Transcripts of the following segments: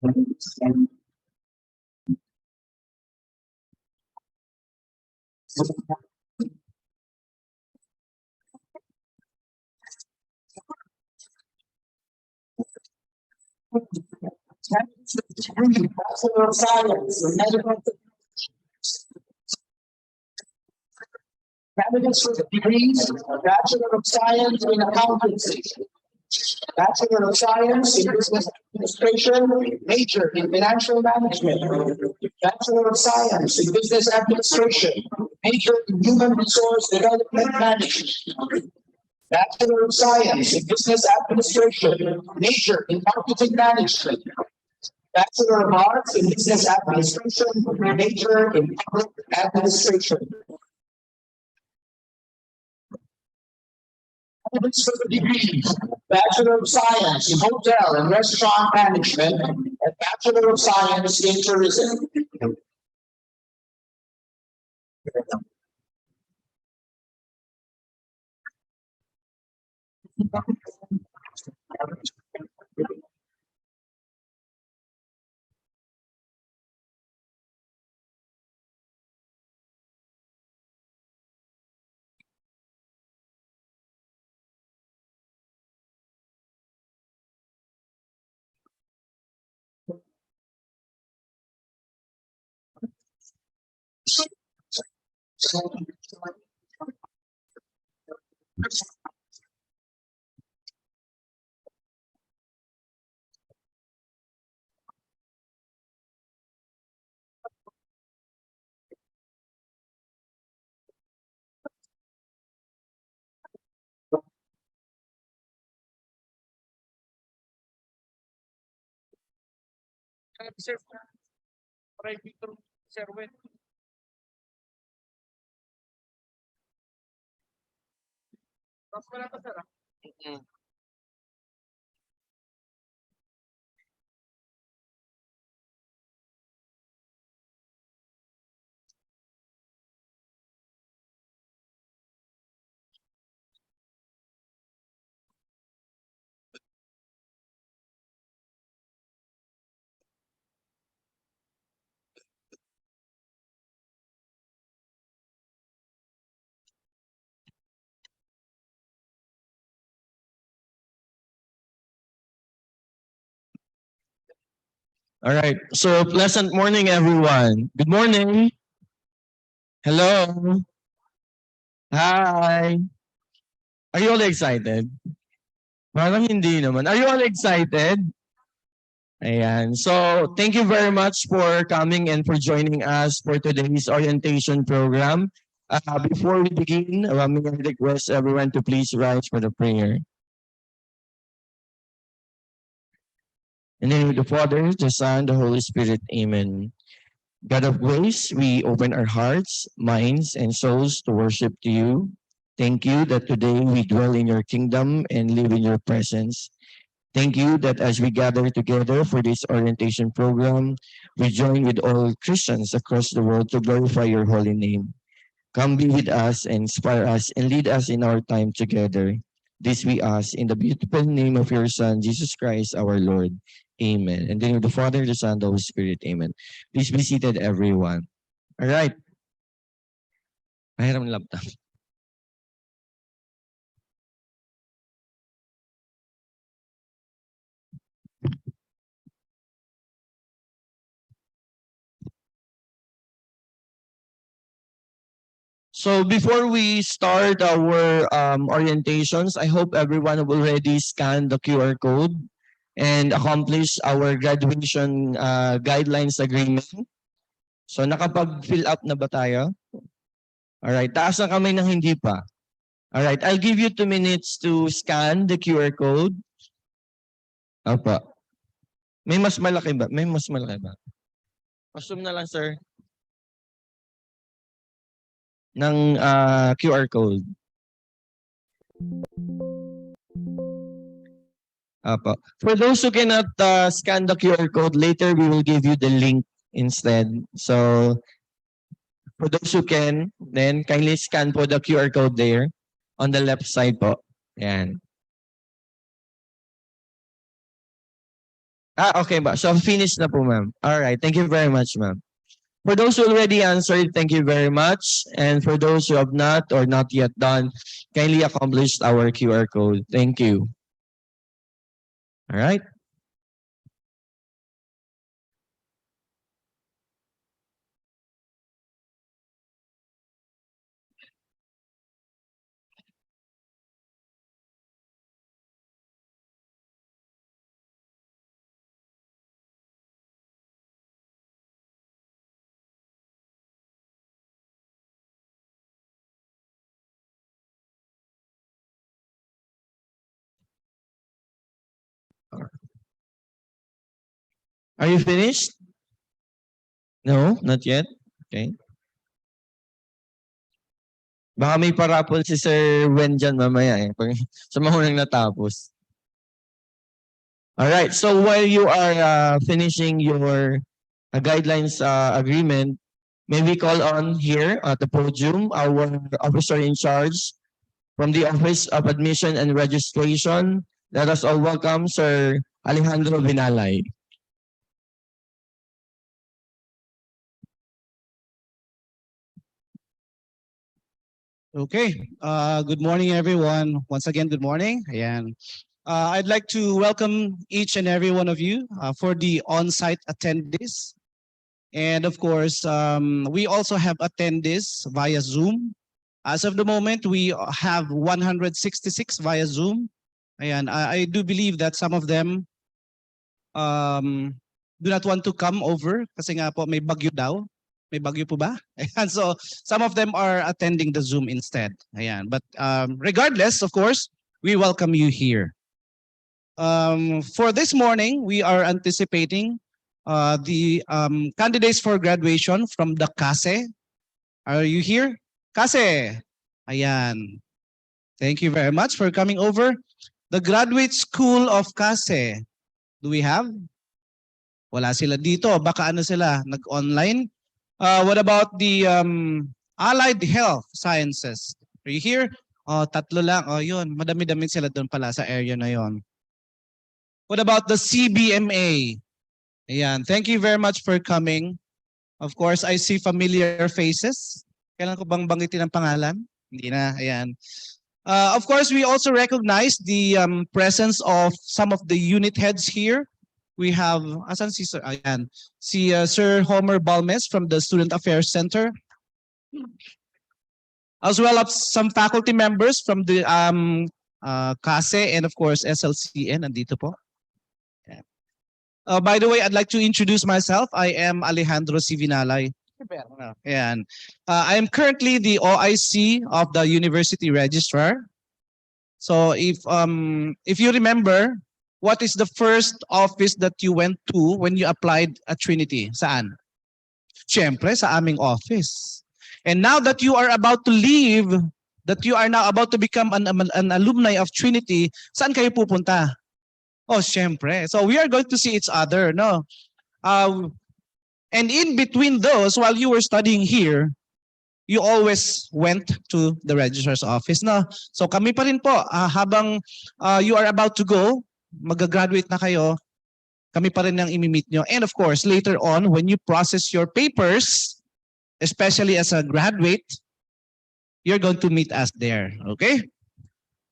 Bachelor of Science in Medical Candidates with degrees, Bachelor of Science in Accountancy, Bachelor of Science in Business Administration, major in Financial Management, Bachelor of Science in Business Administration, major in Human Resource Development Management, Bachelor of Science in Business Administration, major in Marketing Management, Bachelor of Arts in Business Administration, major in Public Administration. Candidates for the degrees, Bachelor of Science in Hotel and Restaurant Management, and Bachelor of Science in Tourism. Sir, private room, sir, when tapos wala pa, sir, ah. All right. So pleasant morning, everyone. Good morning. Hello. Hi. Are you all excited? Parang hindi naman. Are you all excited? Ayan. So thank you very much for coming and for joining us for today's orientation program. Before we begin, may I request everyone to please rise for the prayer. In the name of the Father, the Son, the Holy Spirit. Amen. God of grace, we open our hearts, minds, and souls to worship to you. Thank you that today we dwell in your kingdom and live in your presence. Thank you that as we gather together for this orientation program, we join with all Christians across the world to glorify your holy name. Come be with us and inspire us and lead us in our time together. This we ask in the beautiful name of your Son, Jesus Christ, our Lord. Amen. And then with the Father, the Son, the Holy Spirit. Amen. Please be seated, everyone. All right. Mahiram laptop. So before we start our orientations, I hope everyone have already scanned the QR code and accomplished our graduation guidelines agreement. So nakapag-fill up na ba tayo? Alright, taas ang kamay ng hindi pa. Alright, I'll give you 2 minutes to scan the QR code. Opo. May mas malaki ba? May mas malaki ba? Assume na lang, sir. Ng QR code. Opo. For those who cannot scan the QR code, later we will give you the link instead. So, for those who can, then kindly scan po the QR code there on the left side po. Yan. Okay ba? So finish na po, ma'am. All right. Thank you very much, ma'am. For those who already answered, thank you very much. And for those who have not or not yet done, kindly accomplish our QR code. Thank you. All right. Are you finished? No, not yet. Okay. Baka may parapol si Sir Wen dyan mamaya eh. Sa mga unang natapos. All right. So while you are finishing your guidelines agreement, may we call on here at the podium our officer in charge from the Office of Admission and Registration. Let us all welcome Sir Alejandro Binalay. Okay, good morning everyone. Once again, good morning. Ayan. I'd like to welcome each and every one of you for the on-site attendees. And of course, we also have attendees via Zoom. As of the moment, we have 166 via Zoom. Ayan, I do believe that some of them do not want to come over kasi nga po may bagyo daw. May bagyo po ba? Ayan, so some of them are attending the Zoom instead. Ayan, but regardless, of course, we welcome you here. For this morning, we are anticipating the candidates for graduation from the CASE. Are you here? CASE. Ayan. Thank you very much for coming over. The Graduate School of CASE. Do we have? Wala sila dito. Baka ano sila, nag-online. What about the Allied Health Sciences? Are you here? Oh, tatlo lang. Oh, yun. Madami-dami sila doon pala sa area na yon. What about the CBMA? Ayan. Thank you very much for coming. Of course, I see familiar faces. Kailan ko bang banggitin ang pangalan? Hindi na. Ayan. Of course, we also recognize the presence of some of the unit heads here. We have, asan si Sir? Ayan. Si Sir Homer Balmes from the Student Affairs Center. As well as some faculty members from the CASE and of course SLCN. Nandito po. By the way, I'd like to introduce myself. I am Alejandro Sivinalay. Ayan. I am currently the OIC of the University Registrar. So if you remember, what is the first office that you went to when you applied at Trinity? Saan? Siyempre, sa aming office. And now that you are about to leave, that you are now about to become an alumni of Trinity, saan kayo pupunta? Oh, siyempre. So we are going to see each other, no? And in between those, while you were studying here, you always went to the registrar's office, no? So kami pa rin po, habang you are about to go, mag-graduate na kayo, kami pa rin ang imi-meet nyo. And of course, later on, when you process your papers, especially as a graduate, you're going to meet us there, okay?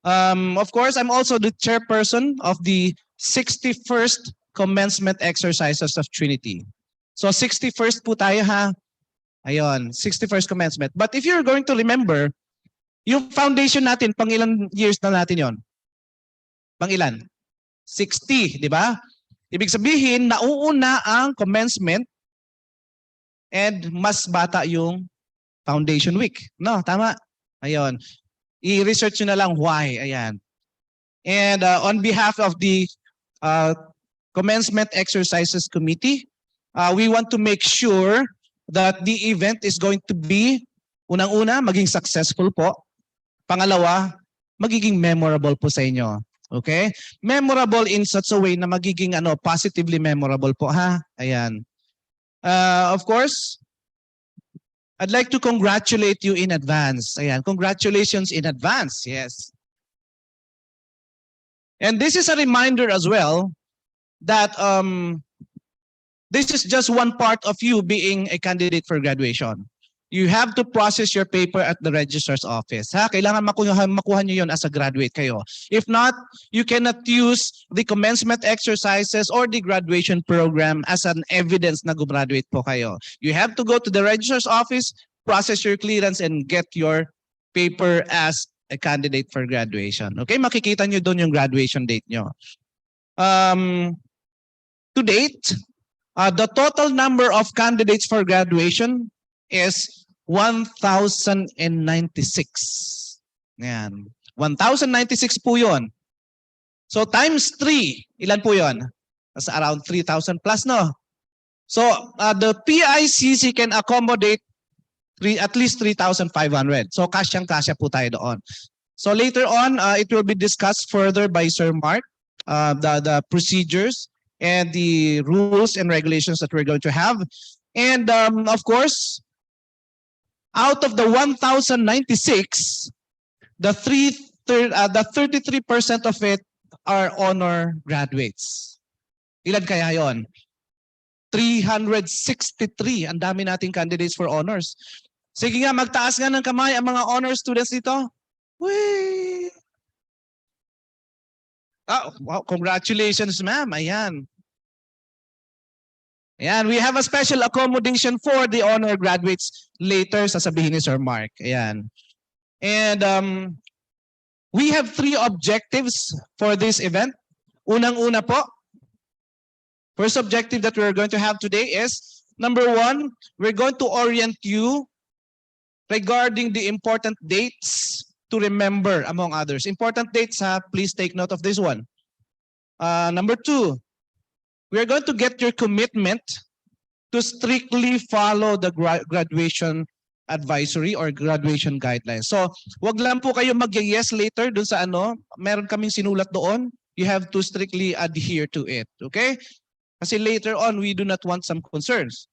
Of course, I'm also the chairperson of the 61st commencement exercises of Trinity. So 61st po tayo ha. Ayun, 61st commencement. But if you're going to remember, yung foundation natin, pang ilang years na natin yon? Pang ilan? 60, di ba? Ibig sabihin, nauuna ang commencement and mas bata yung foundation week. No, tama? Ayun. I-research nyo na lang why. Ayan. And on behalf of the Commencement Exercises Committee, we want to make sure that the event is going to be, unang-una, maging successful po. Pangalawa, magiging memorable po sa inyo. Okay? Memorable in such a way na magiging positively memorable po ha. Ayan. Of course, I'd like to congratulate you in advance. Ayan, congratulations in advance. Yes. And this is a reminder as well that this is just one part of you being a candidate for graduation. You have to process your paper at the registrar's office. Ha? Kailangan makuha nyo yun as a graduate kayo. If not, you cannot use the commencement exercises or the graduation program as an evidence na gumraduate po kayo. You have to go to the registrar's office, process your clearance, and get your paper as a candidate for graduation. Okay, makikita nyo doon yung graduation date nyo. To date, the total number of candidates for graduation is 1,096. Yan. 1,096 po yun. So times 3, ilan po yun? That's around 3,000 plus, no? So the PICC can accommodate at least 3,500. So kasyang-kasya po tayo doon. So later on, it will be discussed further by Sir Mark, the procedures and the rules and regulations that we're going to have. And of course, out of the 1,096, the 33% of it are honor graduates. Ilan kaya yon? 363. Ang dami nating candidates for honors. Sige nga, magtaas nga ng kamay ang mga honor students dito. Whee! Wow, congratulations, ma'am. Ayan. Ayan, we have a special accommodation for the honor graduates later, sasabihin ni Sir Mark. Ayan. And we have 3 objectives for this event. Unang-una po, first objective that we're going to have today is, number 1, we're going to orient you regarding the important dates to remember, among others. Important dates, please take note of this one. Number 2, we are going to get your commitment to strictly follow the graduation advisory or graduation guidelines. So, wag lang po kayo mag-yes later dun sa ano, meron kaming sinulat doon. You have to strictly adhere to it, okay? Kasi later on, we do not want some concerns.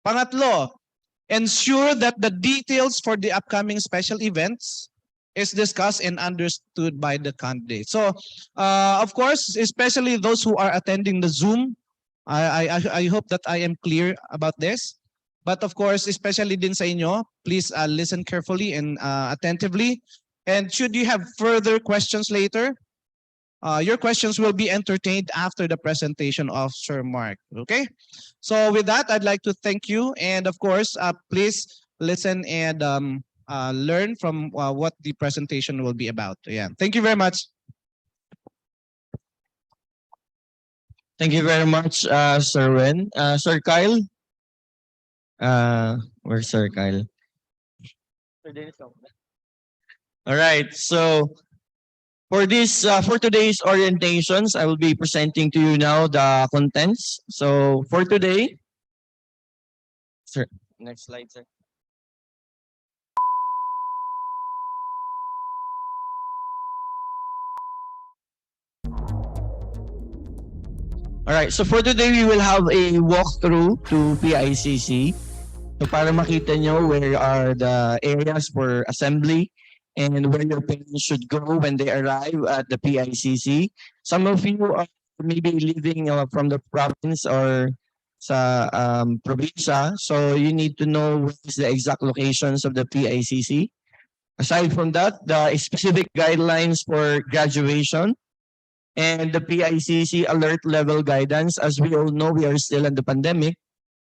Pangatlo, ensure that the details for the upcoming special events is discussed and understood by the candidates. So, of course, especially those who are attending the Zoom, I hope that I am clear about this. But of course, especially din sa inyo, please listen carefully and attentively. And should you have further questions later, your questions will be entertained after the presentation of Sir Mark. Okay? So with that, I'd like to thank you. And of course, please listen and learn from what the presentation will be about. Yeah. Thank you very much. Thank you very much, Sir Wen. Sir Kyle? Where's Sir Kyle? All right, so for today's orientations, I will be presenting to you now the contents. So for today, sir, next slide, sir. All right, so for today, we will have a walkthrough to PICC. So para makita nyo where are the areas for assembly and where your parents should go when they arrive at the PICC. Some of you are maybe living from the province or sa probinsya, so you need to know what is the exact locations of the PICC. Aside from that, the specific guidelines for graduation and the PICC alert level guidance. As we all know, we are still in the pandemic.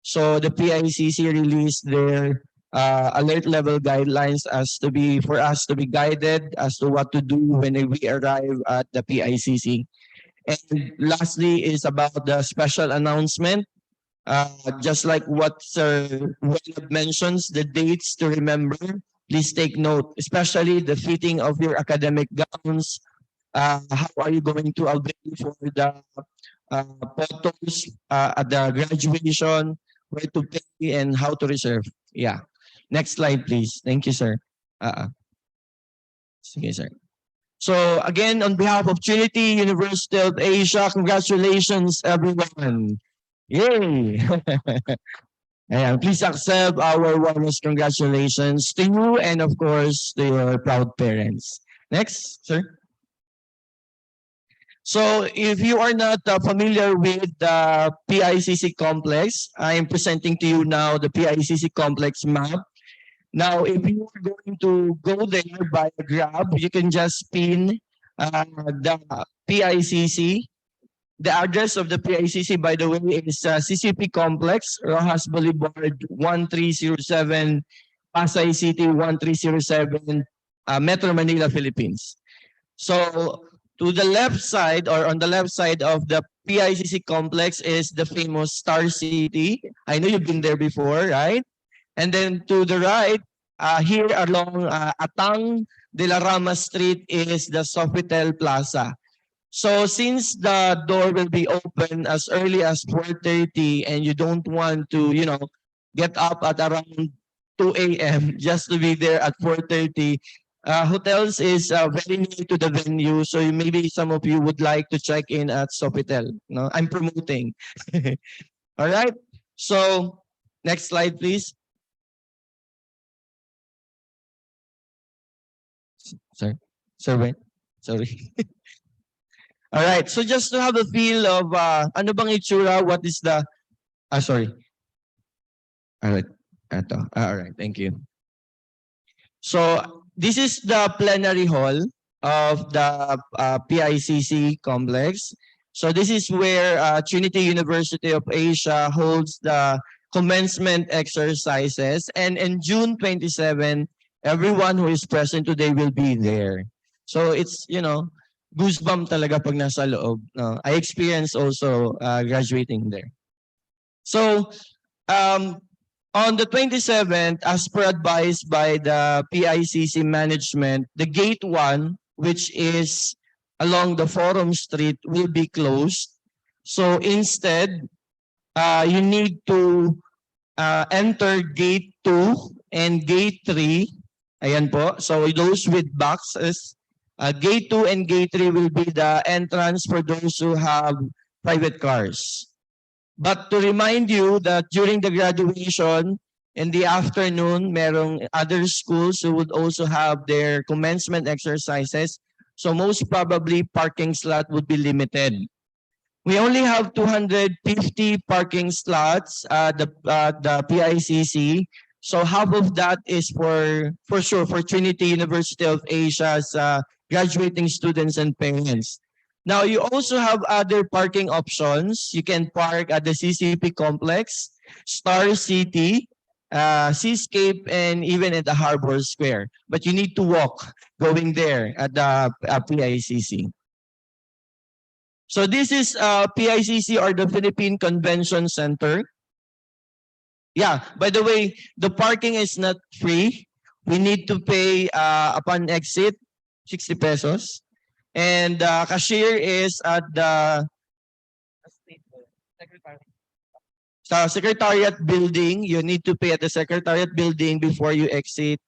So the PICC released their alert level guidelines for us to be guided as to what to do when we arrive at the PICC. And lastly is about the special announcement. Just like what Sir Wellab mentions, the dates to remember, please take note, especially the fitting of your academic gowns. How are you going to avail for the photos at the graduation, where to pay and how to reserve. Yeah. Next slide, please. Thank you, sir. Okay, sir. So again, on behalf of Trinity University of Asia, congratulations, everyone. Yay! Ayan, please accept our warmest congratulations to you and of course to your proud parents. Next, sir. So if you are not familiar with the PICC complex, I am presenting to you now the PICC complex map. Now, if you are going to go there by Grab, you can just pin the PICC. The address of the PICC, by the way, is CCP Complex, Rojas Boulevard, 1307, Pasay City, 1307, Metro Manila, Philippines. So, to the left side or on the left side of the PICC complex is the famous Star City. I know you've been there before, right? And then to the right, here along Atang de la Rama Street is the Sofitel Plaza. So since the door will be open as early as 4:30 and you don't want to, get up at around 2 a.m. just to be there at 4:30, hotels is very near to the venue. So maybe some of you would like to check in at Sofitel. No, I'm promoting. All right. So next slide, please. Sorry. All right. So just to have a feel of ano bang itsura, what is the sorry. All right. All right. Thank you. So this is the plenary hall of the PICC complex. So this is where Trinity University of Asia holds the commencement exercises, and in June 27, everyone who is present today will be there. So it's, goosebump talaga pag nasa loob. No? I experienced also graduating there. So on the 27th, as per advised by the PICC management, the gate 1, which is along the Forum Street, will be closed. So instead, you need to enter gate 2 and gate 3. Ayan po. So those with boxes, gate 2 and gate 3 will be the entrance for those who have private cars. But to remind you that during the graduation, in the afternoon, merong other schools who would also have their commencement exercises. So most probably parking slot would be limited. We only have 250 parking slots at the PICC. So half of that is for sure for Trinity University of Asia's graduating students and parents. Now, you also have other parking options. You can park at the CCP complex, Star City, Seascape, and even at the Harbor Square. But you need to walk going there at the PICC. So this is PICC, or the Philippine Convention Center. Yeah, by the way, the parking is not free. We need to pay upon exit, 60 pesos. And cashier is at the Secretariat building. You need to pay at the Secretariat building before you exit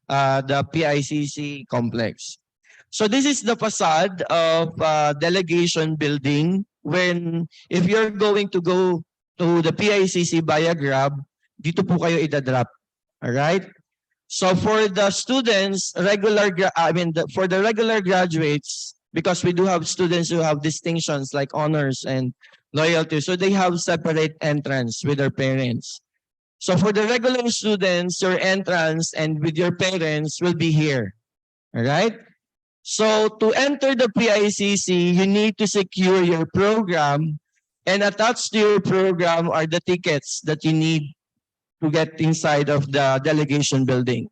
the PICC complex. So this is the facade of delegation building. If you're going to go to the PICC via Grab, dito po kayo idadrop. All right? So for the students, for the regular graduates, because we do have students who have distinctions like honors and loyalty, so they have separate entrance with their parents. So for the regular students, your entrance and with your parents will be here. All right? So to enter the PICC, you need to secure your program, and attached to your program are the tickets that you need to get inside of the delegation building.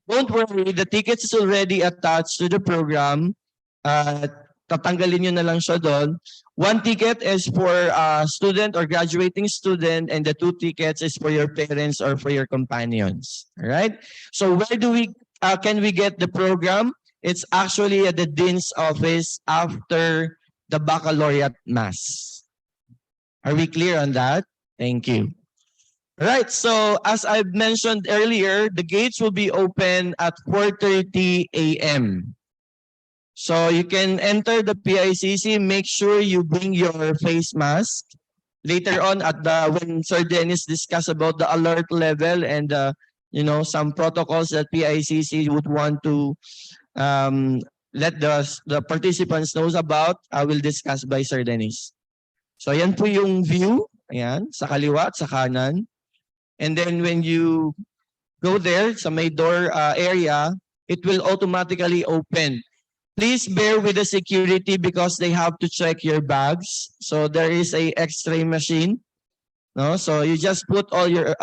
Don't worry, the tickets is already attached to the program. Tatanggalin nyo na lang siya doon. One ticket is for a student or graduating student, and the 2 tickets is for your parents or for your companions. All right? So where can we get the program? It's actually at the Dean's office after the baccalaureate mass. Are we clear on that? Thank you. Right, so as I've mentioned earlier, the gates will be open at 4:30 a.m. So you can enter the PICC. Make sure you bring your face mask. Later on, when Sir Dennis discuss about the alert level and some protocols that PICC would want to let the participants knows about, will discuss by Sir Dennis. So yan po yung view, ayan, sa kaliwa at sa kanan. And then when you go there sa may door area, it will automatically open. Please bear with the security because they have to check your bags. So there is a X-ray machine. No, so you just put all your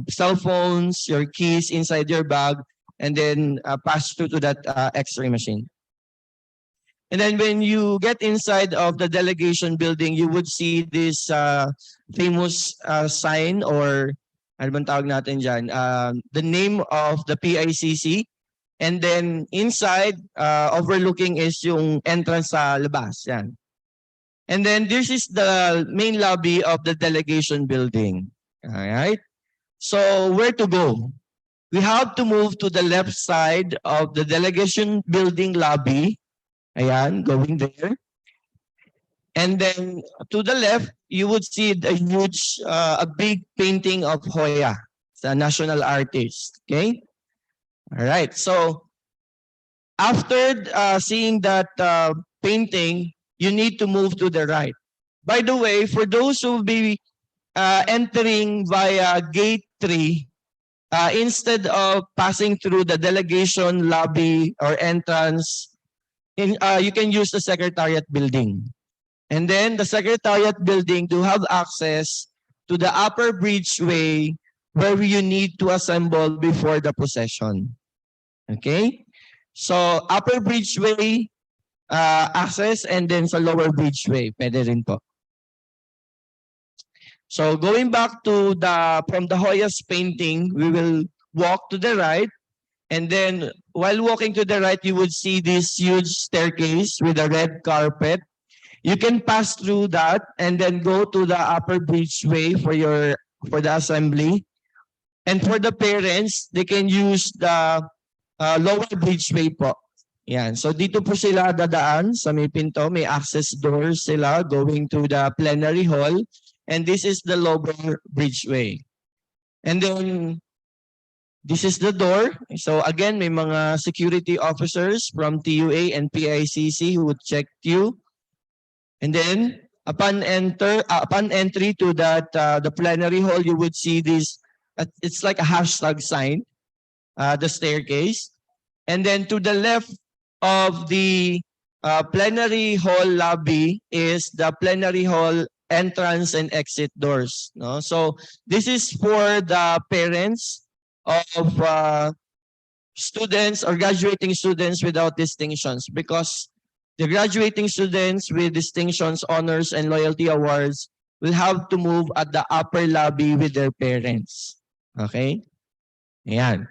cell phones, your keys inside your bag, and then pass through to that X-ray machine. And then when you get inside of the delegation building, you would see this famous sign, or ano bang tawag natin dyan? The name of the PICC. And then inside, overlooking is yung entrance sa labas. Yan. And then this is the main lobby of the delegation building. All right. So where to go? We have to move to the left side of the delegation building lobby. Ayan, going there. And then to the left, you would see a huge, a big painting of Hoya, the national artist. Okay. All right. So after seeing that painting, you need to move to the right. By the way, for those who will be entering via gate 3, instead of passing through the delegation lobby or entrance, you can use the Secretariat building. And then the Secretariat building to have access to the upper bridgeway where you need to assemble before the procession. Okay? So upper bridgeway, access, and then sa lower bridgeway, pwede rin po. So going back to from the Hoya's painting, we will walk to the right, and then while walking to the right, you would see this huge staircase with a red carpet. You can pass through that and then go to the upper bridgeway for the assembly. And for the parents, they can use the lower bridgeway po. Yan. So dito po sila dadaan sa may pinto, may access doors sila going to the plenary hall, and this is the lower bridgeway. And then this is the door. So again, may mga security officers from TUA and PICC who would check you. And then upon entry to that the plenary hall, you would see this. It's like a hashtag sign, the staircase, and then to the left of the plenary hall lobby is the plenary hall entrance and exit doors. No, so this is for the parents of students or graduating students without distinctions, because the graduating students with distinctions, honors, and loyalty awards will have to move at the upper lobby with their parents. Okay? Ayan.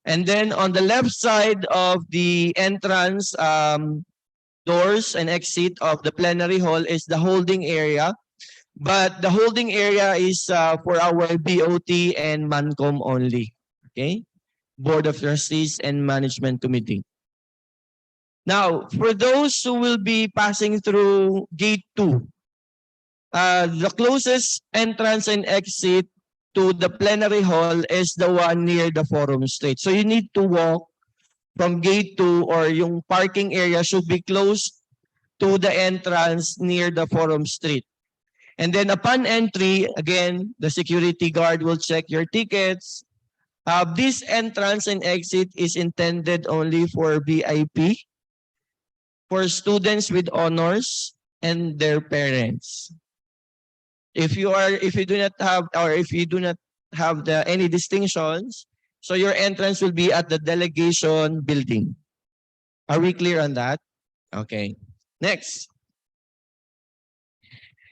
And then on the left side of the entrance doors and exit of the plenary hall is the holding area. But the holding area is for our BOT and MANCOM only. Okay? Board of Trustees and Management Committee. Now, for those who will be passing through gate 2, the closest entrance and exit to the plenary hall is the one near the Forum Street. So you need to walk from gate 2, or yung parking area should be close to the entrance near the Forum Street. And then upon entry, again, the security guard will check your tickets. This entrance and exit is intended only for VIP, for students with honors and their parents. If you do not have any distinctions, so your entrance will be at the delegation building. Are we clear on that? Okay. Next.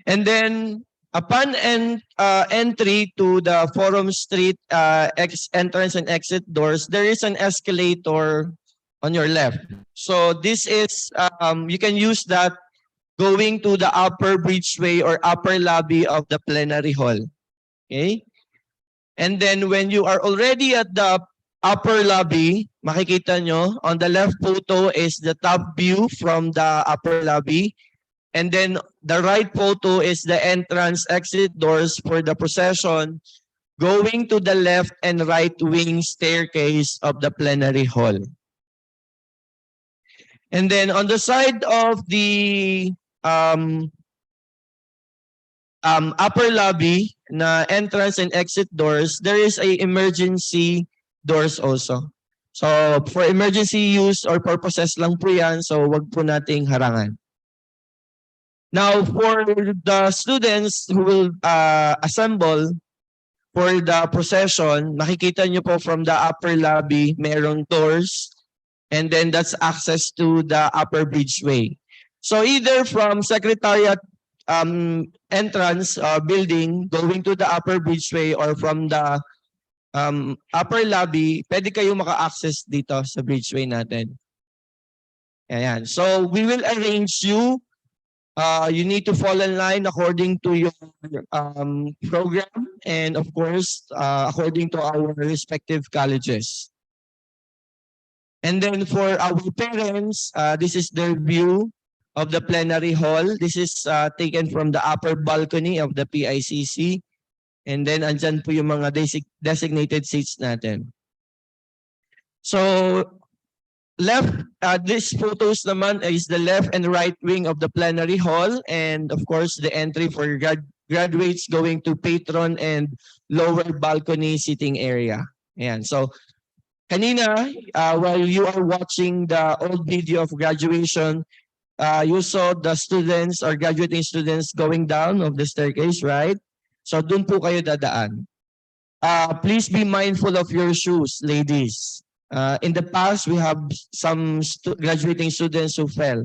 And then upon entry to the Forum Street entrance and exit doors, there is an escalator on your left. So this is, you can use that going to the upper bridgeway or upper lobby of the plenary hall. Okay? And then when you are already at the upper lobby, makikita nyo, on the left photo is the top view from the upper lobby. And then the right photo is the entrance exit doors for the procession going to the left and right wing staircase of the plenary hall. And then on the side of the upper lobby na entrance and exit doors, there is a emergency doors also. So for emergency use or purposes lang po yan, so wag po nating harangan. Now for the students who will assemble for the procession, makikita nyo po from the upper lobby, merong doors, and then that's access to the upper bridgeway. So either from Secretariat entrance building going to the upper bridgeway or from the upper lobby, pwede kayo maka-access dito sa bridgeway natin. Ayan. So we will arrange you. You need to fall in line according to your program and of course according to our respective colleges. And then for our parents, this is their view of the plenary hall. This is taken from the upper balcony of the PICC. And then andyan po yung mga designated seats natin. So left, these photos naman is the left and right wing of the plenary hall. And of course, the entry for graduates going to patron and lower balcony seating area. Ayan. So kanina, while you are watching the old video of graduation, you saw the students or graduating students going down of the staircase, right? So dun po kayo dadaan. Please be mindful of your shoes, ladies. In the past, we have some graduating students who fell.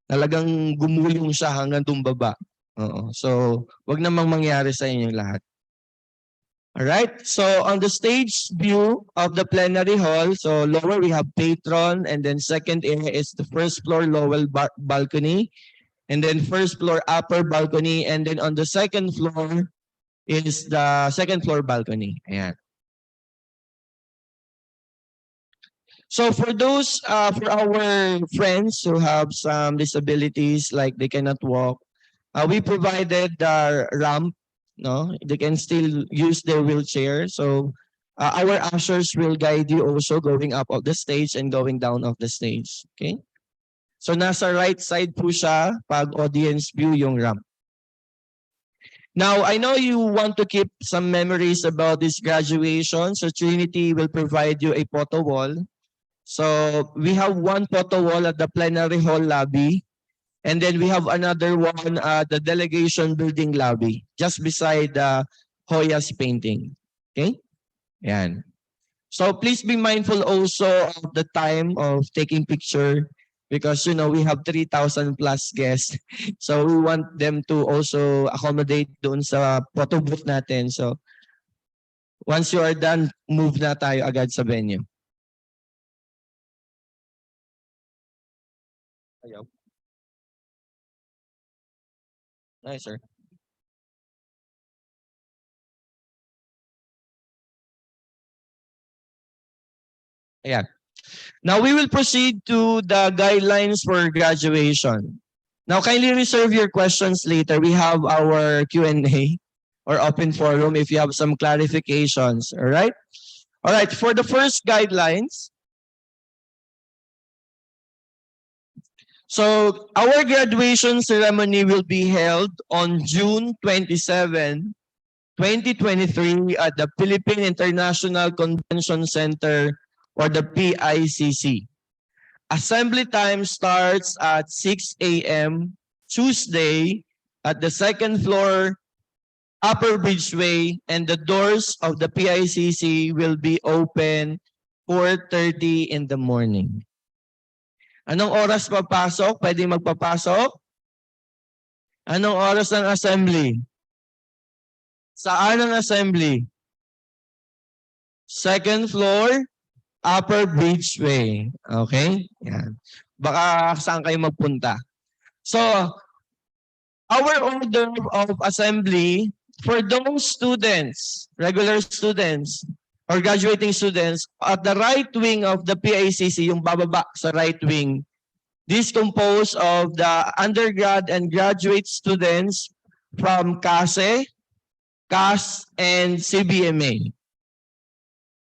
Talagang gumulong siya hanggang tumbaba. So wag namang mangyari sa inyong lahat. Alright, so on the stage view of the plenary hall, so lower we have patron, and then second area is the first floor lower balcony, and then first floor upper balcony, and then on the second floor is the second floor balcony. Ayan. So for those, for our friends who have some disabilities, like they cannot walk, we provided the ramp. No, they can still use their wheelchair. So our ushers will guide you also going up of the stage and going down of the stage. Okay. So nasa right side po siya pag audience view yung ramp. Now, I know you want to keep some memories about this graduation. So Trinity will provide you a photo wall. So we have one photo wall at the plenary hall lobby. And then we have another one at the delegation building lobby, just beside the Hoya's painting. Okay? Yan. So please be mindful also of the time of taking picture because, you know, we have 3,000 plus guests. So we want them to also accommodate doon sa photo booth natin. So once you are done, move na tayo agad sa venue. Ayaw. Nice, sir. Ayan. Now we will proceed to the guidelines for graduation. Now kindly reserve your questions later. We have our Q&A or open forum if you have some clarifications. All right? All right. For the first guidelines, so our graduation ceremony will be held on June 27, 2023 at the Philippine International Convention Center or the PICC. Assembly time starts at 6 a.m. Tuesday at the second floor upper bridgeway, and the doors of the PICC will be open 4:30 in the morning. Anong oras papasok? Pwede magpapasok? Anong oras ng assembly? Saan ang assembly? Second floor, upper bridgeway. Okay? Yan. Baka saan kayo magpunta. So, our order of assembly for those students, regular students, or graduating students, at the right wing of the PICC, yung bababa sa right wing, this composed of the undergrad and graduate students from CASE, CAS, and CBMA.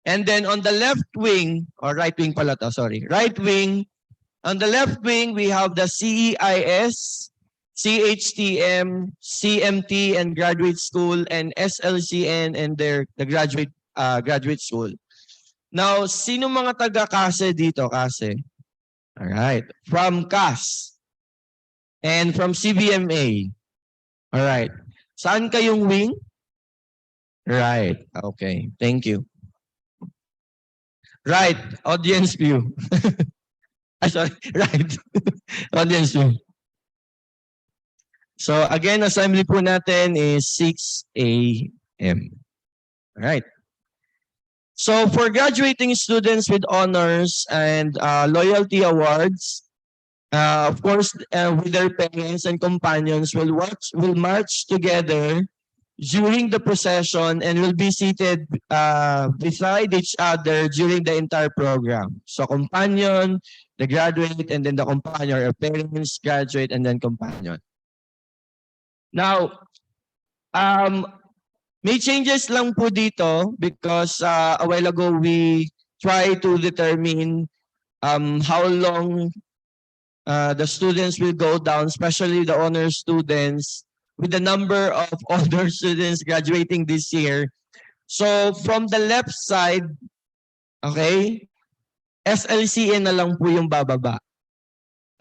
And then on the left wing, or right wing pala to, sorry, right wing, On the left wing, we have the CEIS, CHTM, CMT and graduate school, and SLCN and the graduate school. Now, sino mga taga-KASE dito, KASE? All right. From CAS and from CBMA. All right. Saan kayong wing? Right. Okay. Thank you. Right. Audience view. Sorry. Right. Audience view. So again, assembly po natin is 6 a.m. All right. So for graduating students with honors and loyalty awards, of course, with their parents and companions will march together during the procession and will be seated beside each other during the entire program. So companion, the graduate, and then the companion, or parents, graduate, and then companion. Now, may changes lang po dito because a while ago we try to determine how long the students will go down, especially the honor students, with the number of honor students graduating this year. So from the left side, okay, SLCN na lang po yung bababa.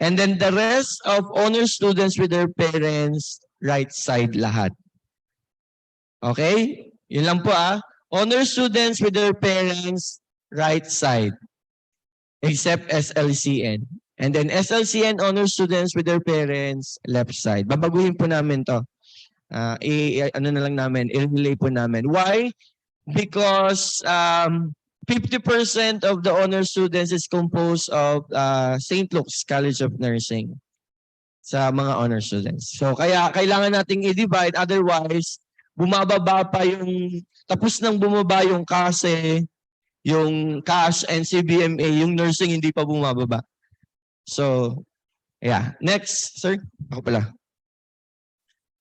And then the rest of honor students with their parents, right side lahat. Okay? Yun lang po Honor students with their parents, right side. Except SLCN. And then SLCN honor students with their parents, left side. Babaguhin po namin to. Ano na lang namin, i-relay po namin. Why? Because 50% of the honor students is composed of St. Luke's College of Nursing sa mga honor students. So kaya kailangan nating i-divide, otherwise bumababa pa yung, tapos nang bumaba yung KASE, yung CAS and CBMA, yung nursing hindi pa bumababa. So, yeah. Next, sir. Ako pala.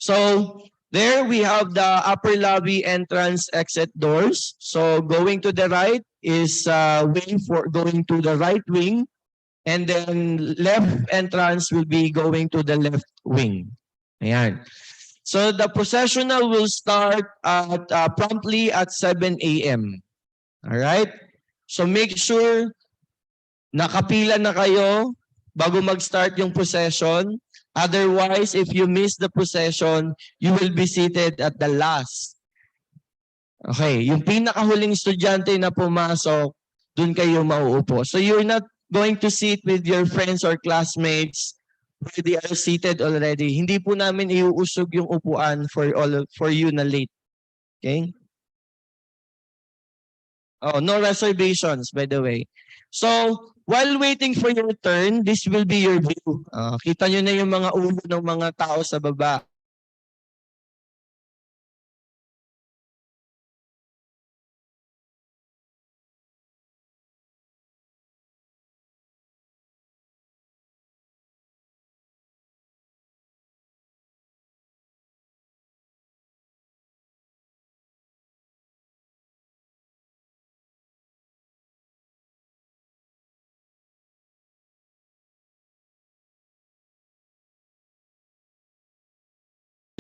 So, there we have the upper lobby entrance exit doors. So, going to the right is wing for going to the right wing. And then left entrance will be going to the left wing. Ayan. So the processional will start at promptly at 7 a.m. All right? So make sure nakapila na kayo bago mag-start yung procession. Otherwise, if you miss the procession, you will be seated at the last. Okay, yung pinakahuling estudyante na pumasok, dun kayo mauupo. So you're not going to sit with your friends or classmates where they are seated already. Hindi po namin iuusog yung upuan for you na late. Okay? Oh, no reservations, by the way. So, while waiting for your turn, this will be your view. Kita nyo na yung mga ulo ng mga tao sa baba.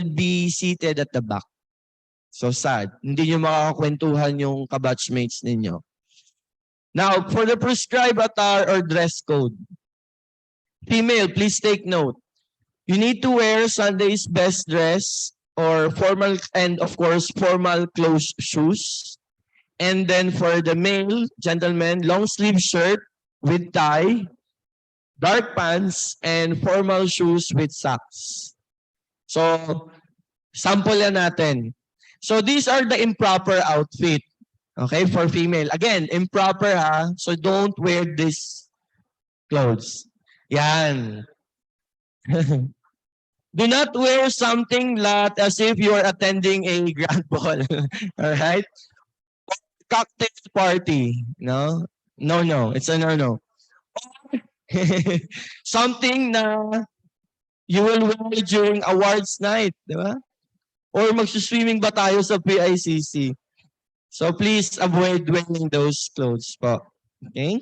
Be seated at the back. So sad. Hindi nyo makakakwentuhan yung kabatchmates ninyo. Now, for the prescribed attire or dress code. Female, please take note. You need to wear Sunday's best dress or formal, and of course, formal closed shoes. And then for the male, gentlemen, long sleeve shirt with tie, dark pants, and formal shoes with socks. So, sample yan natin. So, these are the improper outfit. Okay, for female. Again, improper so don't wear these clothes. Yan. Do not wear something that as if you are attending a grand ball. Alright? Cocktail party. No? No. It's a no. Something na you will wear during awards night, di ba? Or magsuswimming ba tayo sa PICC? So please avoid wearing those clothes po. Okay?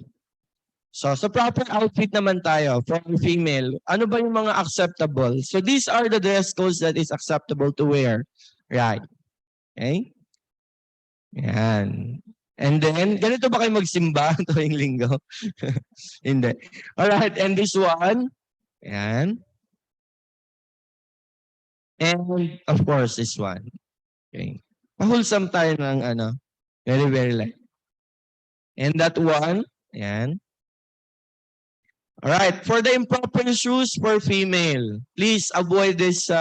So, sa proper outfit naman tayo for female. Ano ba yung mga acceptable? So, these are the dress codes that is acceptable to wear. Right. Okay? Yan. And then, ganito ba kayo magsimba tuwing linggo? Hindi. Alright, and this one. Yan. And of course, this one. Okay. Pahulsam tayo ng very, very light. And that one. Yan. Alright, for the improper shoes for female, please avoid this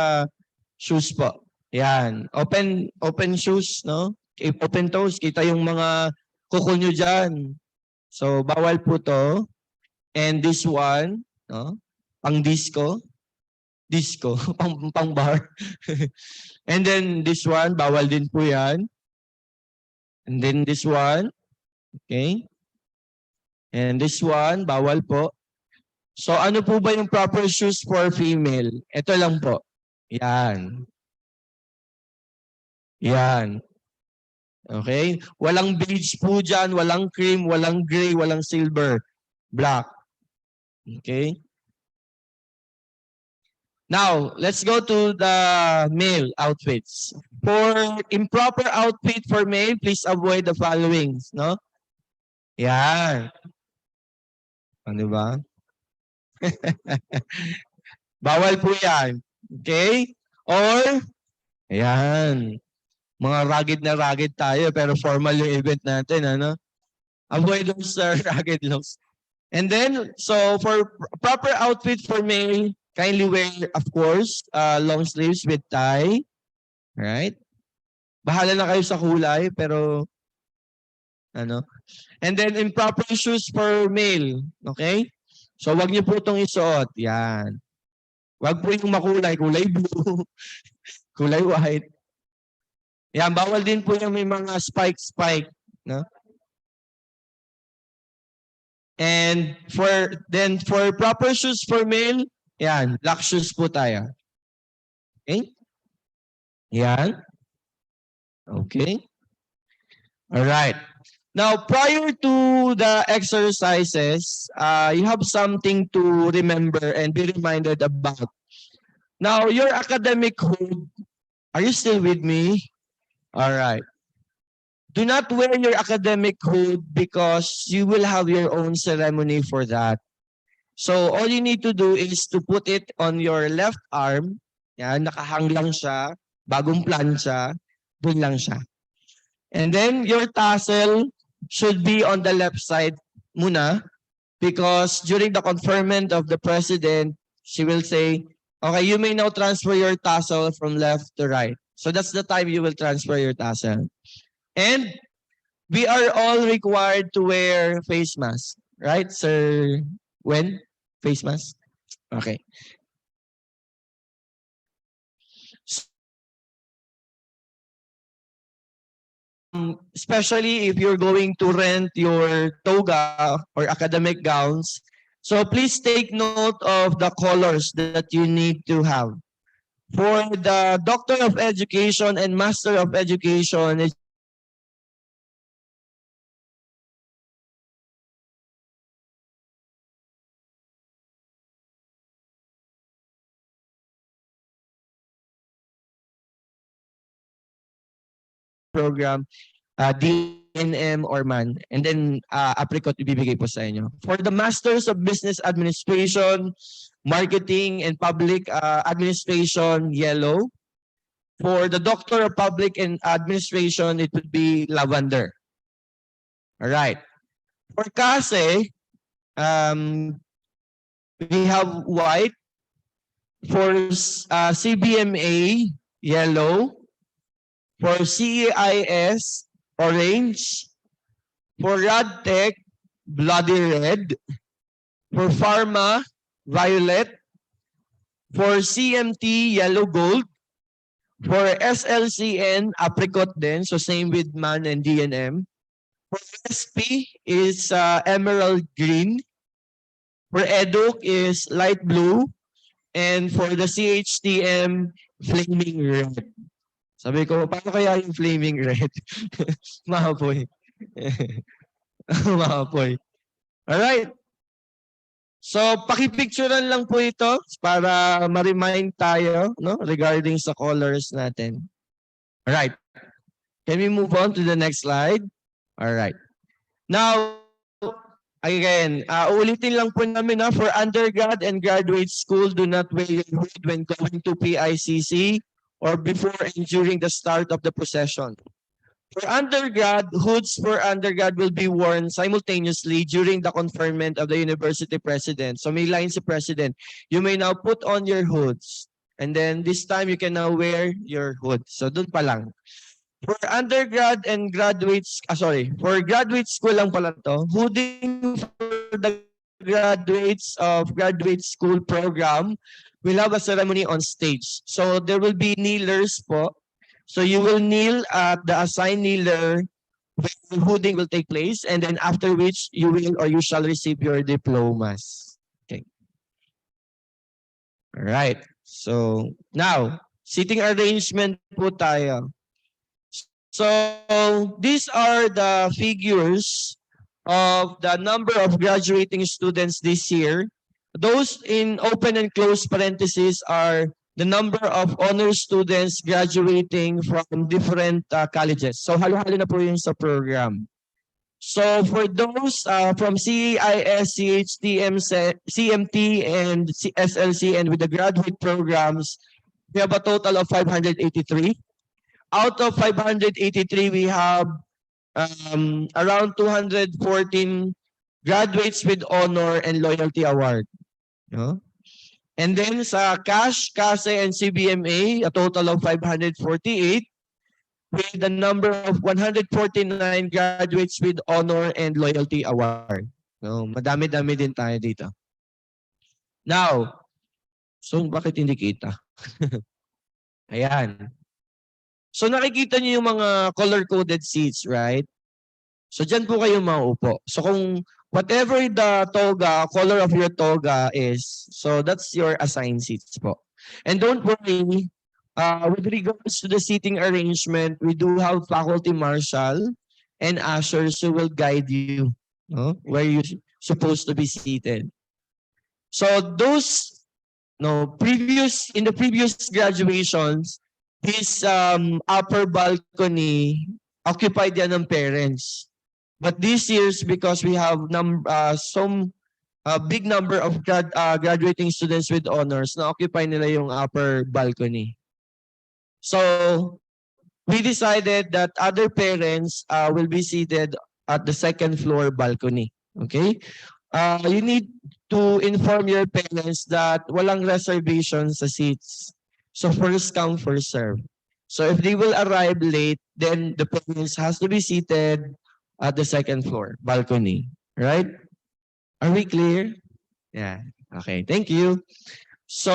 shoes po. Yan. Open shoes, no? Open toes. Kita yung mga kuko nyo dyan. So, bawal po to. And this one, no? Pang disco. Disco. pang bar. And then this one, bawal din po yan. And then this one. Okay. And this one, bawal po. So, ano po ba yung proper shoes for female? Ito lang po. Yan. Yan. Okay? Walang beige po dyan, walang cream, walang gray, walang silver. Black. Okay? Now, let's go to the male outfits. For improper outfit for male, please avoid the following. No? Yan. Ano ba? Bawal po yan. Okay? Or, ayan. Mga rugged tayo pero formal yung event natin. Ano? Avoid those rugged looks. And then, so for proper outfit for male, kindly wear, of course, long sleeves with tie. Right? Bahala na kayo sa kulay, pero And then improper shoes for male. Okay? So, wag niyo po itong isuot. Yan. Wag po yung makulay. Kulay blue. Kulay white. Yan. Bawal din po yung may mga spike. No? And for proper shoes for male, yan. Black shoes po tayo. Okay? Yan. Okay. Alright. Now, prior to the exercises, you have something to remember and be reminded about. Now, your academic hood, are you still with me? All right. Do not wear your academic hood because you will have your own ceremony for that. So, all you need to do is to put it on your left arm. Yan, nakahang lang siya, bagong plancha, dun lang siya. And then, your tassel should be on the left side muna because during the conferment of the president, she will say, okay, you may now transfer your tassel from left to right. So that's the time you will transfer your tassel. And we are all required to wear face mask, right, Sir? When? Face mask? Okay. Especially if you're going to rent your toga or academic gowns. So please take note of the colors that you need to have. For the Doctor of Education and Master of Education, it's program, DNM or MAN, and then apricot ibibigay po sa inyo. For the Masters of Business Administration, Marketing and Public Administration, yellow. For the Doctor of Public and Administration, it would be lavender. All right. For CASE, we have white. For CBMA, yellow. For CEIS, orange. For RadTech, bloody red. For Pharma, violet. For CMT, yellow gold. For SLCN, apricot din. So same with MAN and DNM. For SP is emerald green. For EDUC is light blue. And for the CHTM, flaming red. Sabi ko, paano kaya yung flaming red? Mahapoy. Mahapoy. Alright. So, pakipicturean lang po ito para ma-remind tayo, no, regarding sa colors natin. Alright. Can we move on to the next slide? Alright. Now, again, ulitin lang po namin na for undergrad and graduate school, do not wear your hood when going to PICC or before and during the start of the procession. For undergrad, hoods for undergrad will be worn simultaneously during the conferment of the university president. So may line si president, you may now put on your hoods. And then this time you can now wear your hood. So dun pa lang. For undergrad and graduates, for graduate school lang pala to, hooding for the graduates of graduate school program will have a ceremony on stage. So there will be kneelers po. So you will kneel at the assigned kneeler when the hooding will take place, and then after which you will or you shall receive your diplomas. Okay. All right. So now, seating arrangement po tayo. So these are the figures of the number of graduating students this year. Those in open and closed parentheses are the number of honor students graduating from different colleges. So halo-halo na po yun sa program. So for those from CEIS, CHTM, CMT, and SLC, and with the graduate programs, we have a total of 583. Out of 583, we have around 214 graduates with honor and loyalty award. No? And then sa cash, CASE, and CBMA, a total of 548 with the number of 149 graduates with honor and loyalty award. No, madami-dami din tayo dito. Now, so bakit hindi kita? Ayan. So nakikita niyo yung mga color-coded seats, right? So dyan po kayo mauupo. So kung whatever the toga, color of your toga is, so that's your assigned seats po. And don't worry, with regards to the seating arrangement, we do have faculty marshal and ushers who will guide you, no, where you're supposed to be seated. So those, no, in the previous graduations, this upper balcony occupied yan ng parents. But this year's, because we have some big number of graduating students with honors, na occupy nila yung upper balcony. So we decided that other parents will be seated at the second floor balcony. Okay? You need to inform your parents that walang reservation sa seats. So first come, first serve. So if they will arrive late, then the parents has to be seated at the second floor balcony. Right? Are we clear? Yeah. Okay. Thank you. So,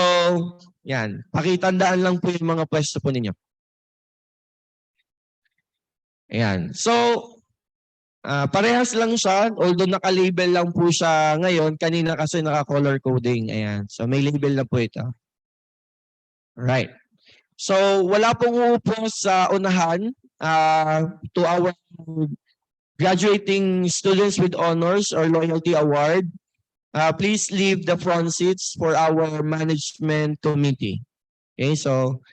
yan. Pakitandaan lang po yung mga pwesto po ninyo. Ayan. So, parehas lang siya. Although naka-label lang po siya ngayon. Kanina kasi naka-color coding. Ayan. So, may label na po ito. Right. So, wala pong uupo sa unahan to our graduating students with honors or loyalty award. Please leave the front seats for our management committee. Okay, so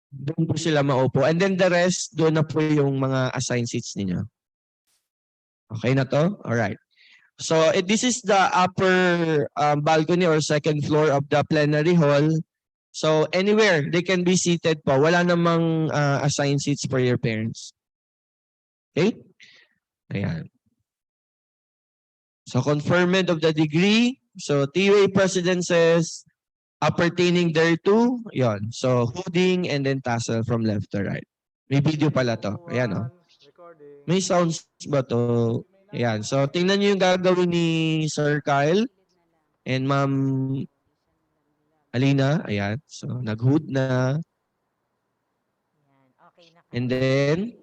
doon po sila maupo. And then the rest, doon na po yung mga assigned seats ninyo. Okay na to? Alright. So this is the upper balcony or second floor of the plenary hall. So anywhere they can be seated po. Wala namang assigned seats for your parents. Okay? Ayan. So conferment of the degree. So TUA president says appertaining thereto. Yon. So hooding and then tassel from left to right. May video pala to. Ayan o. May sounds ba to? Ayan. So tingnan nyo yung gagawin ni Sir Kyle and Ma'am Alina. Ayan. So nag-hood na. And then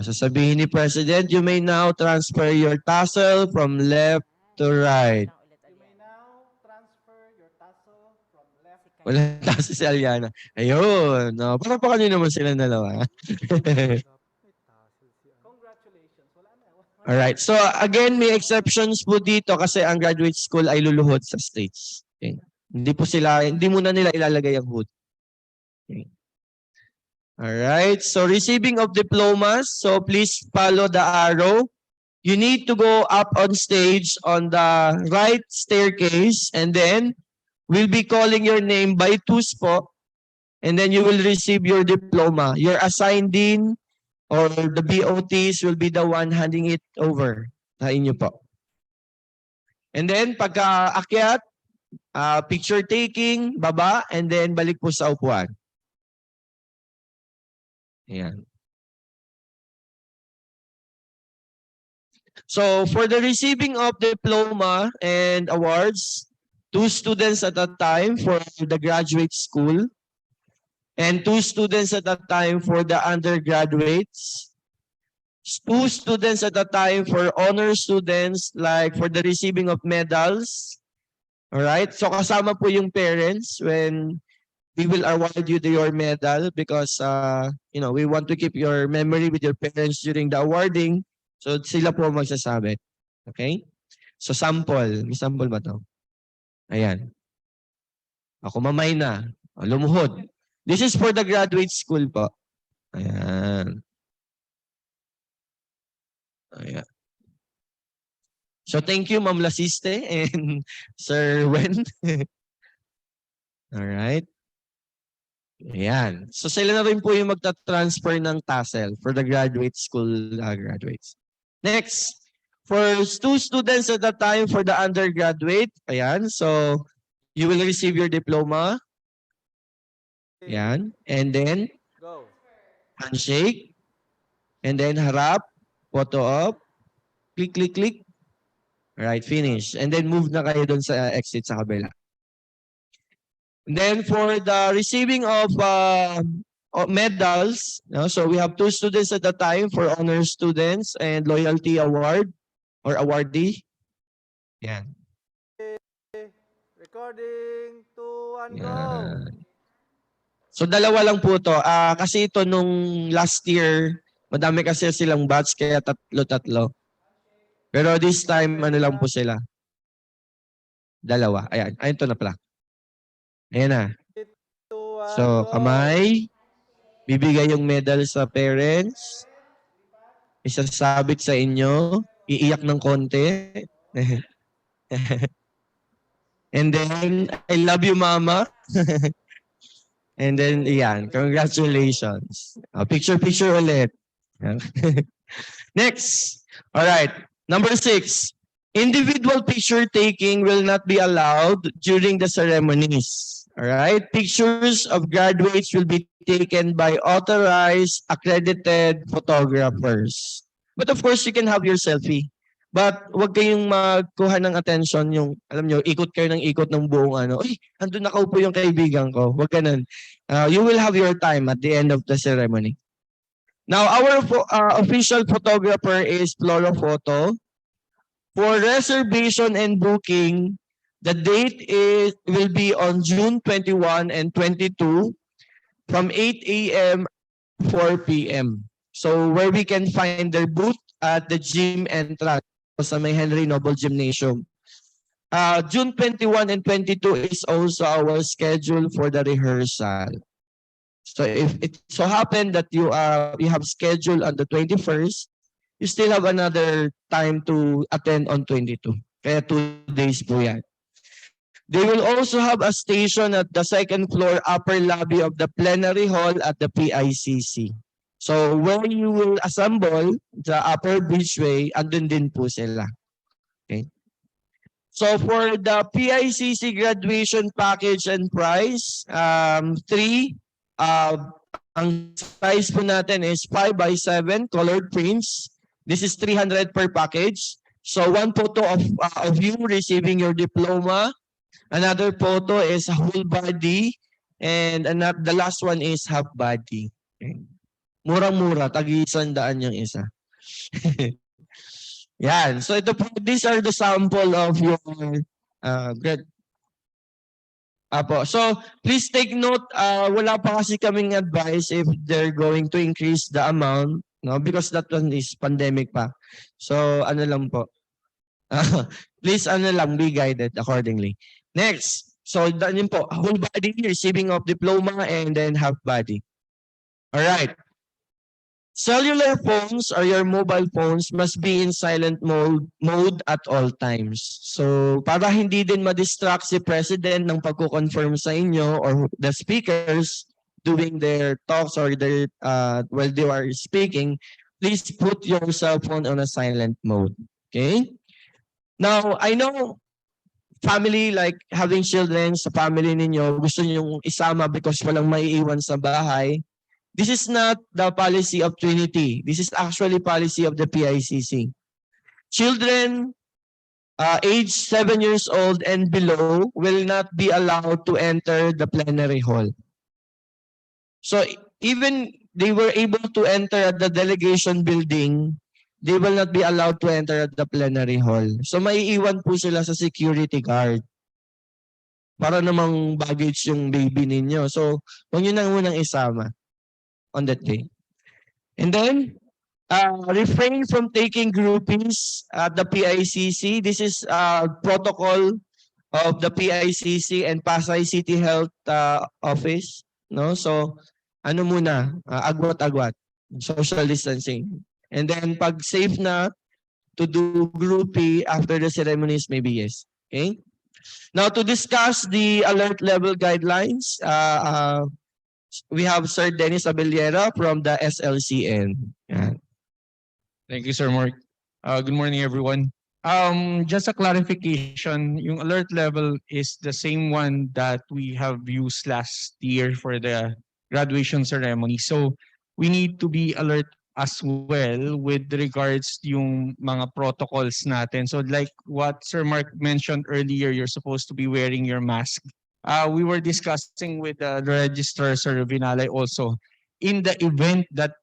sasabihin ni President, you may now transfer your tassel from left to right. You may now transfer your tassel from left. Wala tassel si Aliana. Ayun. No, parang pa kanyo naman sila dalawa. Congratulations. Wala na. Alright. So again, may exceptions po dito kasi ang graduate school ay luluhod sa states. Okay. Hindi muna nila ilalagay ang hood. Okay. Alright. So receiving of diplomas. So please follow the arrow. You need to go up on stage on the right staircase and then we'll be calling your name by twos po. And then you will receive your diploma. Your assigned dean or the BOTs will be the one handing it over sa inyo po. And then pagka-akyat, picture taking, baba, and then balik po sa upuan. Ayan. So for the receiving of diploma and awards, 2 students at a time for the graduate school and 2 students at a time for the undergraduates. 2 students at a time for honor students, like for the receiving of medals. All right? So kasama po yung parents when we will award you your medal because we want to keep your memory with your parents during the awarding. So sila po magsasabi. Okay? So sample. May sample ba to? Ayan. Ako mamay na. Lumuhod. This is for the graduate school po. Ayan. Ayan. So thank you Ma'am Lasiste and Sir Wen. Alright. Ayan. So sila na rin po yung magta-transfer ng tassel for the graduate school graduates. Next, for 2 students at a time for the undergraduate. Ayan. So you will receive your diploma. Ayan. And then handshake. And then harap. Photo up. Click, click, click. Alright, finish. And then move na kayo dun sa exit sa kabila. And then for the receiving of medals, so we have 2 students at a time for honor students and loyalty award or awardee. Yan. Recording 2 and go. So dalawa lang po to. Kasi ito nung last year, madami kasi silang batch kaya tatlo-tatlo. Pero this time, ano lang po sila? Dalawa. Ayan. Ayun to na pala. Ayan na. So, kamay. Bibigay yung medal sa parents. Isasabit sa inyo. Iiyak ng konti. And then, I love you, Mama. And then, yan. Congratulations. Picture ulit. Next. All right. Number 6. Individual picture taking will not be allowed during the ceremonies. All right? Pictures of graduates will be taken by authorized, accredited photographers. But of course, you can have your selfie. But wag kayong magkuha ng attention yung, alam nyo, ikot kayo ng ikot ng buong ano. Ay, andun nakaupo yung kaibigan ko. Wag ganun. You will have your time at the end of the ceremony. Now, our official photographer is Flora Photo. For reservation and booking, the date will be on June 21 and 22 from 8 a.m. to 4 p.m. So where we can find their booth at the gym entrance sa may Henry Noble Gymnasium. June 21 and 22 is also our schedule for the rehearsal. So if it so happened that you have scheduled on the 21st, you still have another time to attend on 22. Kaya 2 days po yan. They will also have a station at the 2nd floor upper lobby of the plenary hall at the PICC. So where you will assemble the upper bridgeway, andun din po sila. Okay. So for the PICC graduation package and price, 3, ang size po natin is 5x7 colored prints. This is 300 per package. So 1 photo of you receiving your diploma. Another photo is whole body. And the last one is half body. Okay. Murang-mura. Tag-100 yung isa. Yan. So these are the sample of your grade. So please take note, wala pa kasi kaming advice if they're going to increase the amount. No, because that one is pandemic pa. So ano lang po. Please ano lang, be guided accordingly. Next. So yun po, whole body receiving of diploma and then half body. All right. Cellular phones or your mobile phones must be in silent mode at all times. So para hindi din ma-distract si President ng pagko-confirm sa inyo or the speakers doing their talks or their while they are speaking, please put your cell phone on a silent mode. Okay? Now, I know family like having children sa family ninyo, gusto niyo isama because walang maiiwan sa bahay. This is not the policy of Trinity. This is actually policy of the PICC. Children aged 7 years old and below will not be allowed to enter the plenary hall. So even they were able to enter at the delegation building, they will not be allowed to enter at the plenary hall. So maiiwan po sila sa security guard. Para namang baggage yung baby ninyo. So huwag nyo nang munang isama on that day. And then, refrain from taking groupings at the PICC. This is protocol of the PICC and Pasay City Health Office. No? So, ano muna, agwat-agwat, social distancing. And then, pag safe na to do groupie after the ceremonies, maybe yes. Okay? Now, to discuss the alert level guidelines, we have Sir Dennis Abellera from the SLCN. Yan. Thank you, Sir Mark. Good morning, everyone. Just a clarification, yung alert level is the same one that we have used last year for the graduation ceremony. So we need to be alert as well with regards yung mga protocols natin. So like what Sir Mark mentioned earlier, you're supposed to be wearing your mask. We were discussing with the Registrar, Sir Vinalay, also in the event that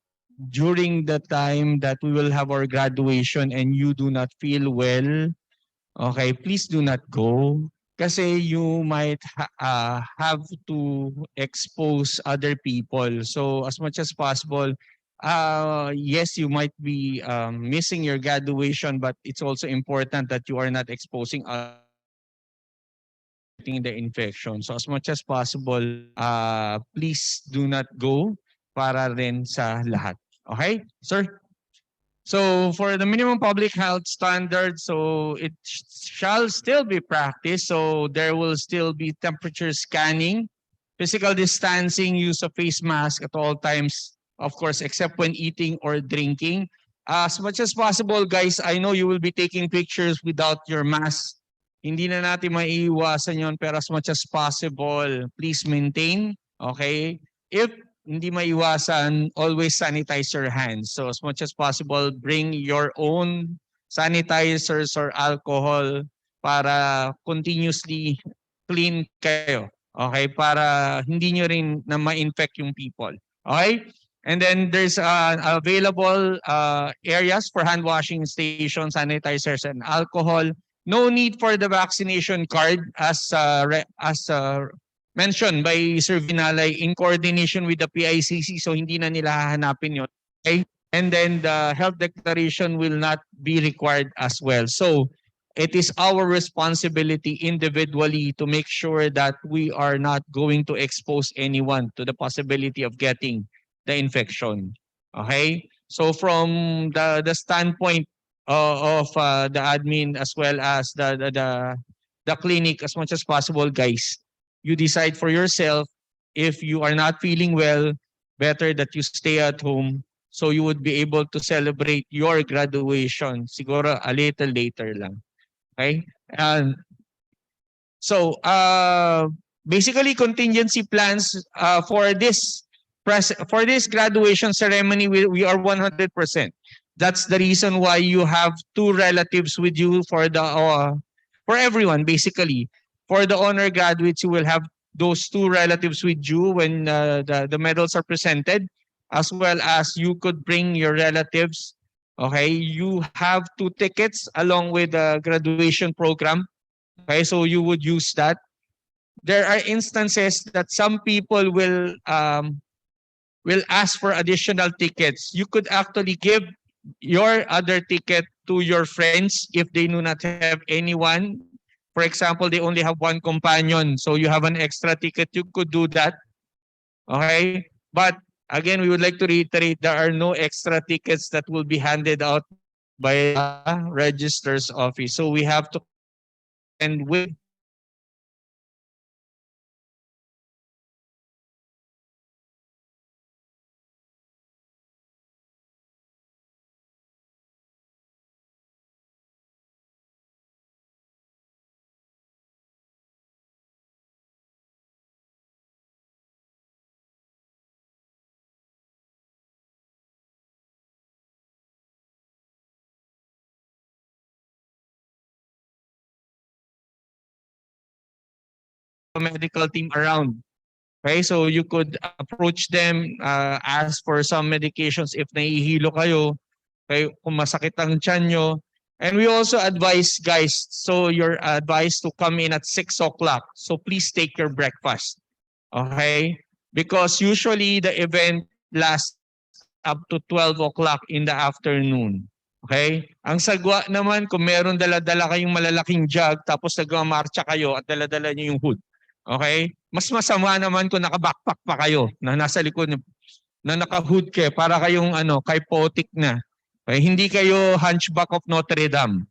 during the time that we will have our graduation and you do not feel well, okay, please do not go. Kasi you might have to expose other people. So as much as possible, yes, you might be missing your graduation, but it's also important that you are not exposing the infection. So as much as possible, please do not go para rin sa lahat. Okay, sir? So for the minimum public health standard, so it shall still be practiced. So there will still be temperature scanning, physical distancing, use of face mask at all times, of course, except when eating or drinking. As much as possible, guys, I know you will be taking pictures without your mask. Hindi na natin maiiwasan yon, pero as much as possible, please maintain, okay? If hindi maiwasan, always sanitize your hands. So as much as possible, bring your own sanitizers or alcohol para continuously clean kayo, okay? Para hindi nyo rin na ma-infect yung people, okay? And then there's available areas for hand washing stations, sanitizers, and alcohol. No need for the vaccination card as mentioned by Sir Vinalay in coordination with the PICC. So hindi na nila hahanapin yun. Okay? And then the health declaration will not be required as well. So it is our responsibility individually to make sure that we are not going to expose anyone to the possibility of getting the infection. Okay? So from the standpoint of the admin as well as the clinic, as much as possible, guys, you decide for yourself. If you are not feeling well, better that you stay at home so you would be able to celebrate your graduation siguro a little later lang. Okay? And so basically contingency plans for this graduation ceremony, we are 100%. That's the reason why you have two relatives with you for everyone, basically. For the honor graduates, you will have those two relatives with you when the medals are presented, as well as you could bring your relatives. Okay, you have 2 tickets along with the graduation program. Okay, so you would use that. There are instances that some people will will ask for additional tickets. You could actually give your other ticket to your friends if they do not have anyone. For example, they only have one companion, so you have an extra ticket, you could do that. Okay? But again, we would like to reiterate there are no extra tickets that will be handed out by the registrar's office. So we have to end with the medical team around. Okay, so you could approach them, ask for some medications if nahihilo kayo, okay, kung masakit ang tiyan nyo. And we also advise guys, so you're advised to come in at 6 o'clock. So please take your breakfast. Okay? Because usually the event lasts up to 12 o'clock in the afternoon. Okay? Ang sagwa naman kung meron dala-dala kayong malalaking jug tapos nagmamarcha kayo at dala-dala niyo yung hood. Okay? Mas masama naman kung naka-backpack pa kayo na nasa likod niyo, na naka-hood kayo para kayong kyphotic na. Okay? Hindi kayo Hunchback of Notre Dame.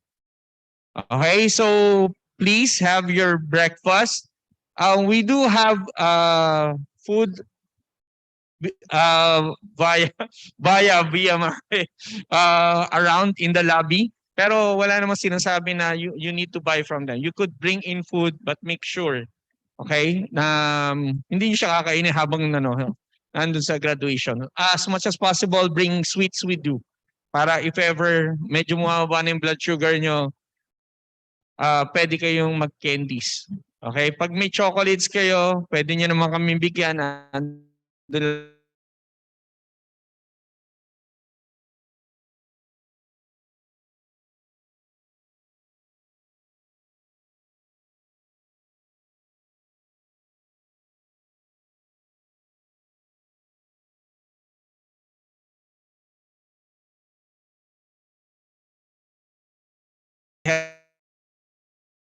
Okay? So please have your breakfast. We do have food via around in the lobby, pero wala namang sinasabi na you need to buy from them. You could bring in food but make sure, okay, na hindi niyo siya kakainin habang nandun sa graduation. As much as possible, bring sweets with you para if ever medyo mababa na yung blood sugar nyo, pwede kayong mag-candies. Okay? Pag may chocolates kayo, pwede nyo naman kami bigyan.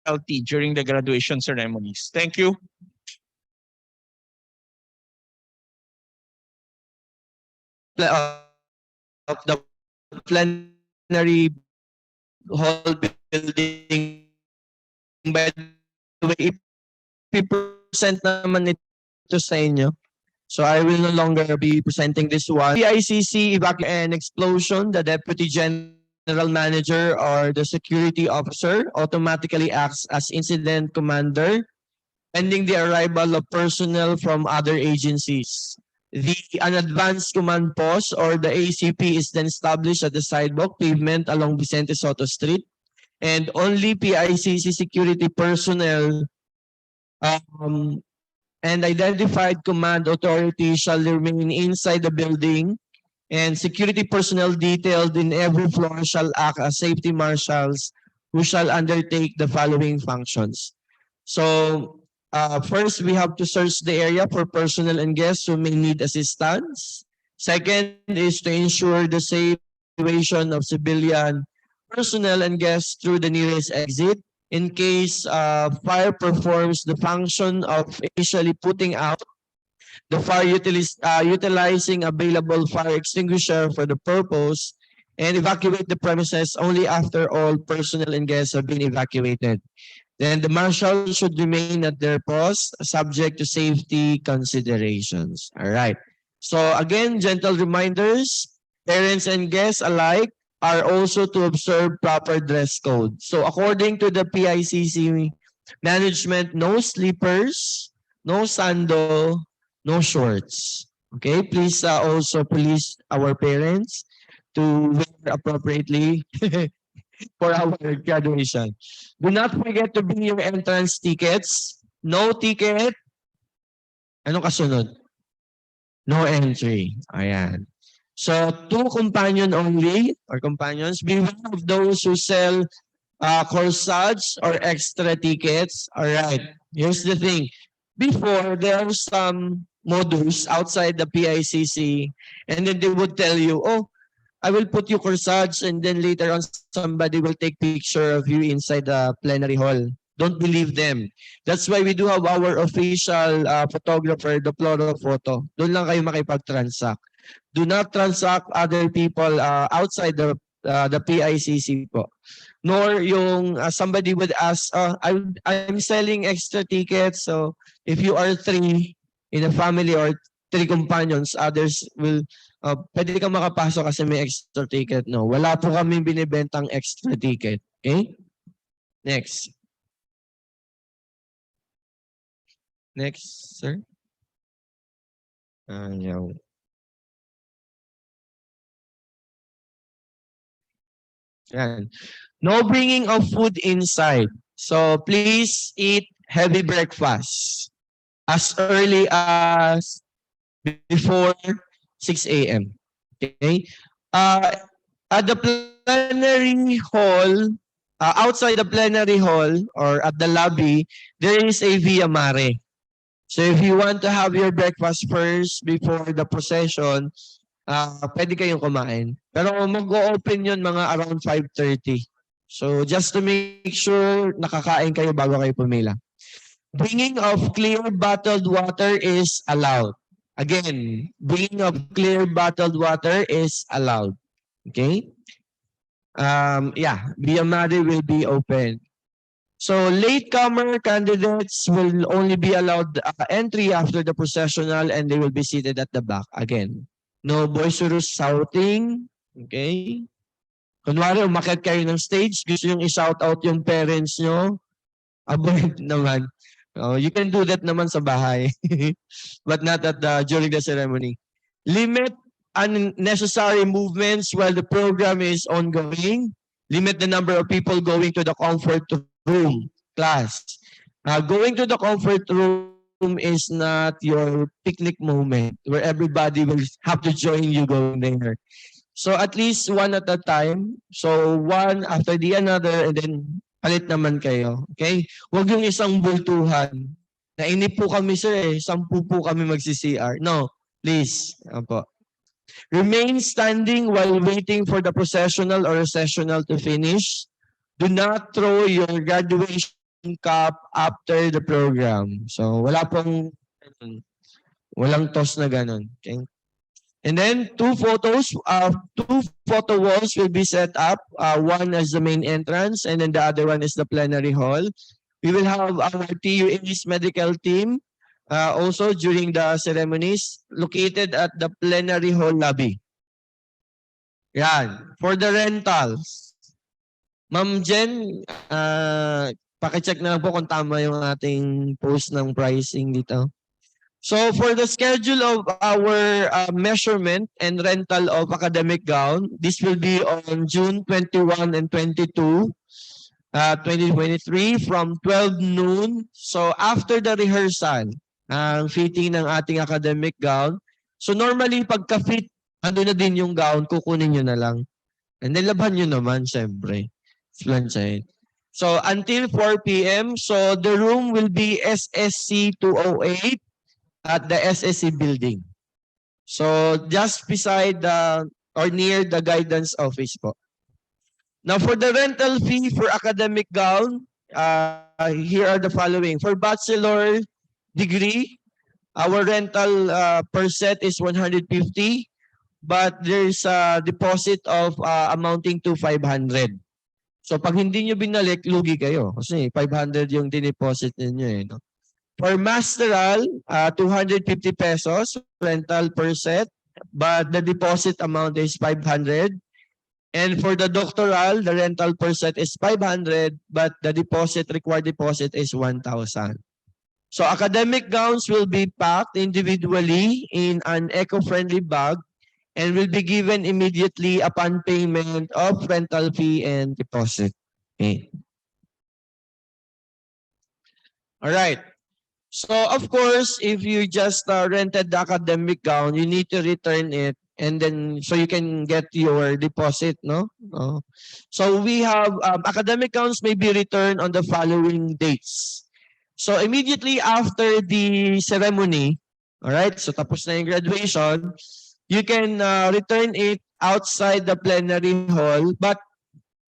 Healthy during the graduation ceremonies. Thank you. Of the plenary hall building. By the way, i-present naman ito sa inyo. So I will no longer be presenting this one. PICC evacuation and explosion, the Deputy General Manager or the Security Officer automatically acts as incident commander pending the arrival of personnel from other agencies. An advanced command post or the ACP is then established at the sidewalk pavement along Vicente Soto Street, and only PICC security personnel and identified command authority shall remain inside the building, and security personnel detailed in every floor shall act as safety marshals who shall undertake the following functions. So first, we have to search the area for personnel and guests who may need assistance. Second is to ensure the safe evacuation of civilian personnel and guests through the nearest exit. In case fire performs the function of initially putting out the fire, utilizing available fire extinguisher for the purpose, and evacuate the premises only after all personnel and guests have been evacuated. Then the marshal should remain at their post subject to safety considerations. All right. So again, gentle reminders, parents and guests alike are also to observe proper dress code. So according to the PICC management, no slippers, no sando, no shorts. Okay, please also please our parents to wear appropriately for our graduation. Do not forget to bring your entrance tickets. No ticket. Anong kasunod? No entry. Ayan. So, 2 companion only or companions. Beware of those who sell corsage or extra tickets. All right. Here's the thing. Before, there are some modules outside the PICC, and then they would tell you, oh, I will put you corsage, and then later on somebody will take picture of you inside the plenary hall. Don't believe them. That's why we do have our official photographer, the Ploro Photo. Doon lang kayo makipag-transact. Do not transact other people outside the PICC po. Nor yung somebody would ask, I'm selling extra tickets, so if you are 3 in a family or 3 companions, others will, pwede kang makapasok kasi may extra ticket. No, wala po kami binibentang extra ticket. Okay? Next. Next, sir. Ayaw. Yan. No bringing of food inside. So please eat heavy breakfast as early as before 6 a.m. Okay? At the plenary hall, outside the plenary hall or at the lobby, there is a via mare. So if you want to have your breakfast first before the procession, pwede kayong kumain. Pero mag-o-open yun mga around 5:30. So just to make sure nakakain kayo bago kayo pumila. Bringing of clear bottled water is allowed. Again, bringing of clear bottled water is allowed. Okay? Via mare will be open. So latecomer candidates will only be allowed entry after the processional, and they will be seated at the back. Again, no boisterous shouting. Okay? Kunwari, umakyat kayo ng stage, gusto yung i-shout out yung parents nyo, avoid naman. You can do that naman sa bahay, but not at during the ceremony. Limit unnecessary movements while the program is ongoing. Limit the number of people going to the comfort room class. Going to the comfort room is not your picnic moment where everybody will have to join you going there. So at least one at a time. So one after the another, and then palit naman kayo. Okay? Huwag yung isang bultuhan. Nainip po kami sir 10 po kami magsi-CR. No, please. Opo. Remain standing while waiting for the processional or recessional to finish. Do not throw your graduation cup after the program. So walang toss na ganun. Okay? And then two photo walls will be set up. One is the main entrance, and then the other one is the plenary hall. We will have our TUA's medical team also during the ceremonies located at the plenary hall lobby. Yan. For the rentals. Ma'am Jen, pakicheck na lang po kung tama yung ating post ng pricing dito. So for the schedule of our measurement and rental of academic gown, this will be on June 21 and 22, 2023 from 12 noon. So after the rehearsal, ang fitting ng ating academic gown. So normally pagka-fit, ando na din yung gown, kukunin nyo na lang. And then labhan nyo naman, syempre. So until 4 p.m. So the room will be SSC 208 at the SSC building. So just beside or near the guidance office po. Now for the rental fee for academic gown, here are the following. For bachelor degree, our rental per set is 150, but there's a deposit of amounting to 500. So pag hindi nyo binalik, lugi kayo. Kasi 500 yung dineposit ninyo no? For masteral, 250 pesos rental per set, but the deposit amount is 500. And for the doctoral, the rental per set is 500, but the required deposit is 1,000. So academic gowns will be packed individually in an eco-friendly bag and will be given immediately upon payment of rental fee and deposit. Okay. All right. So of course, if you just rented the academic gown, you need to return it, and then so you can get your deposit, no? So we have academic gowns may be returned on the following dates. So immediately after the ceremony, Alright, so tapos na yung graduation. You can return it outside the plenary hall, but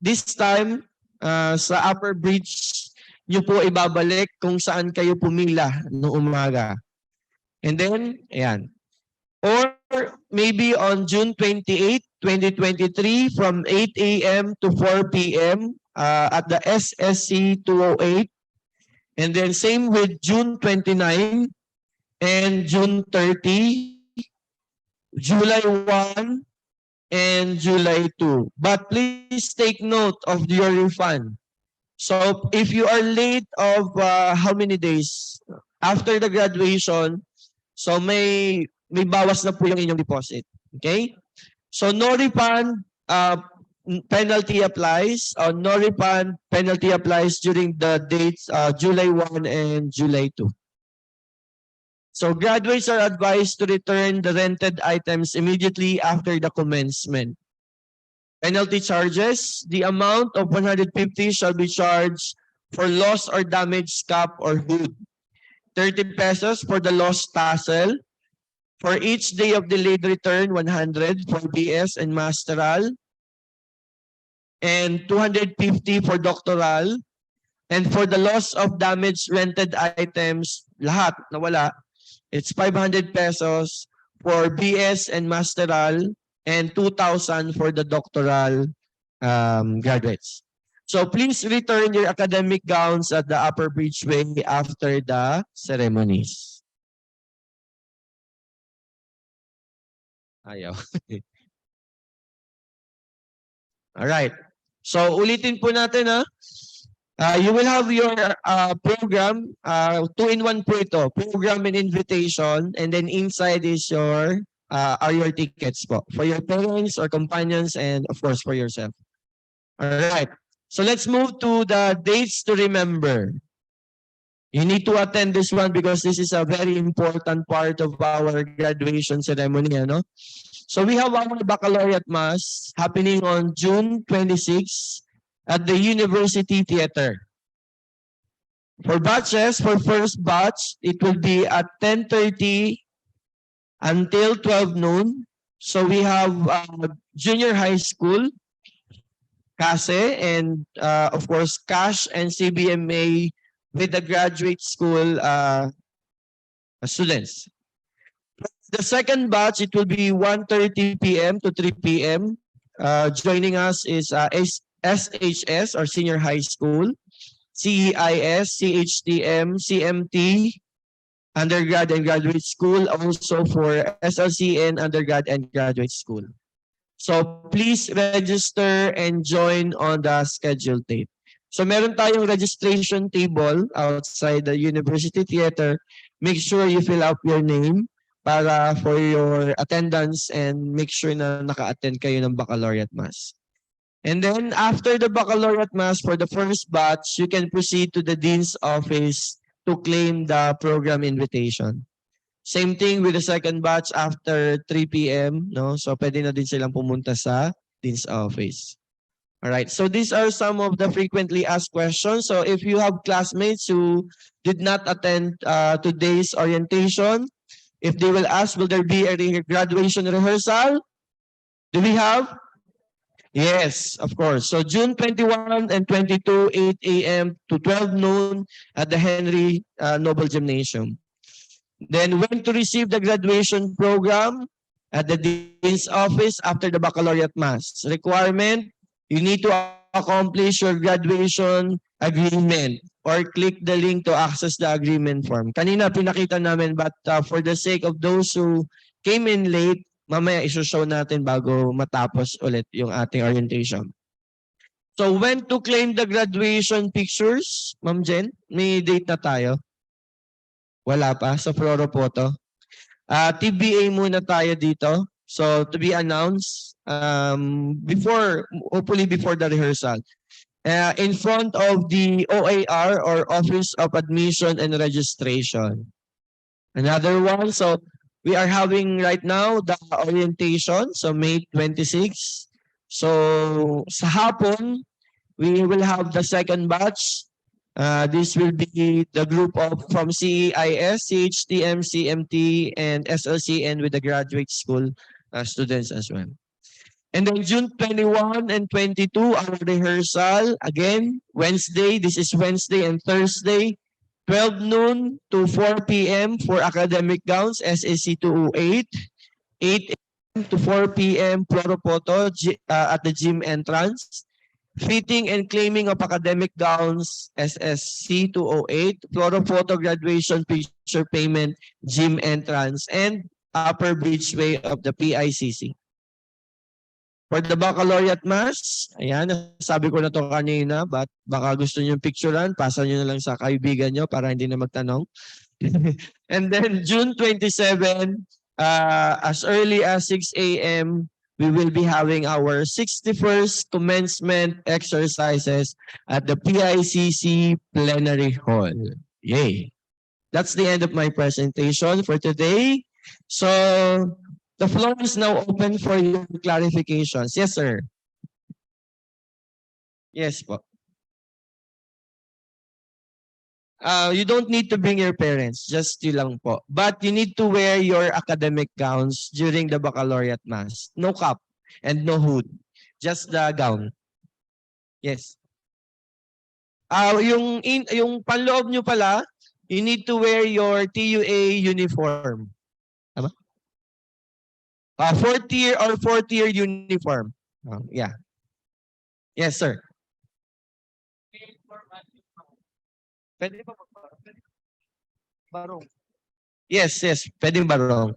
this time, sa upper bridge, nyo po ibabalik kung saan kayo pumila noong umaga. And then, ayan. Or maybe on June 28, 2023 from 8 a.m. to 4 p.m. At the SSC 208. And then same with June 29 and June 30, July 1, and July 2. But please take note of your refund. So if you are late of how many days after the graduation, so may bawas na po yung inyong deposit. Okay? So no refund penalty applies. No refund penalty applies during the dates July 1 and July 2. So graduates are advised to return the rented items immediately after the commencement. Penalty charges, the amount of 150 shall be charged for lost or damaged cap or hood. 30 pesos for the lost tassel. For each day of delayed return, 100 for BS and masteral. And 250 for doctoral. And for the loss of damaged rented items, lahat nawala, it's 500 pesos for BS and masteral and 2,000 for the doctoral graduates. So please return your academic gowns at the upper bridgeway after the ceremonies. Ayaw. Alright. So ulitin po natin ha. You will have your program, 2-in-1 po ito, program and invitation, and then inside is your are your tickets po for your parents or companions and of course for yourself. All right. So let's move to the dates to remember. You need to attend this one because this is a very important part of our graduation ceremony, ano? So we have our baccalaureate mass happening on June 26 at the University Theater. For batches, for first batch, it will be at 10:30 until 12 noon. So we have junior high school, CASE, and of course, CASH and CBMA with the graduate school students. The second batch, it will be 1:30 p.m. to 3 p.m. Joining us is SHS or Senior High School, CEIS, CHTM, CMT, Undergrad and Graduate School, also for SLCN, Undergrad and Graduate School. So please register and join on the scheduled date. So meron tayong registration table outside the University Theater. Make sure you fill out your name para for your attendance and make sure na naka-attend kayo ng baccalaureate mass. And then after the baccalaureate mass for the first batch, you can proceed to the dean's office to claim the program invitation. Same thing with the second batch after 3 p.m. No? So pwede na din silang pumunta sa dean's office. All right. So these are some of the frequently asked questions. So if you have classmates who did not attend today's orientation, if they will ask, will there be a graduation rehearsal? Do we have? Yes, of course. So June 21 and 22, 8 a.m. to 12 noon at the Henry Noble Gymnasium. Then when to receive the graduation program? At the dean's office after the baccalaureate mass. Requirement, you need to accomplish your graduation agreement or click the link to access the agreement form. Kanina pinakita namin, but for the sake of those who came in late, mamaya isushow natin bago matapos ulit yung ating orientation. So when to claim the graduation pictures, Ma'am Jen, may date na tayo? Wala pa, sa Floro Photo. TBA muna tayo dito. So to be announced hopefully before the rehearsal. In front of the OAR or Office of Admission and Registration. Another one, so we are having right now the orientation, so May 26. So sa hapon, we will have the second batch This will be the group of from CEIS, CHTM, CMT, and SLCN with the graduate school students as well. And then June 21 and 22, our rehearsal. Again, Wednesday. This is Wednesday and Thursday. 12 noon to 4 p.m. for academic gowns, SAC 208. 8 a.m. to 4 p.m. Ploropoto at the gym entrance. Fitting and claiming of academic gowns, SSC 208. Ploropoto graduation picture payment, gym entrance, and upper bridgeway of the PICC. For the baccalaureate mass, ayan, sabi ko na to kanina, but baka gusto nyo yung picturean, pasa nyo na lang sa kaibigan nyo para hindi na magtanong. And then June 27, as early as 6 a.m., we will be having our 61st commencement exercises at the PICC Plenary Hall. Yay! That's the end of my presentation for today. So, the floor is now open for your clarifications. Yes, sir. Yes po. You don't need to bring your parents, just you lang po. But you need to wear your academic gowns during the baccalaureate mass. No cap and no hood, just the gown. Yes. Yung panloob nyo pala, you need to wear your TUA uniform. Tama? Fourth year uniform. Yeah. Yes, sir. Pwede ba barong? Yes, pwedeng barong.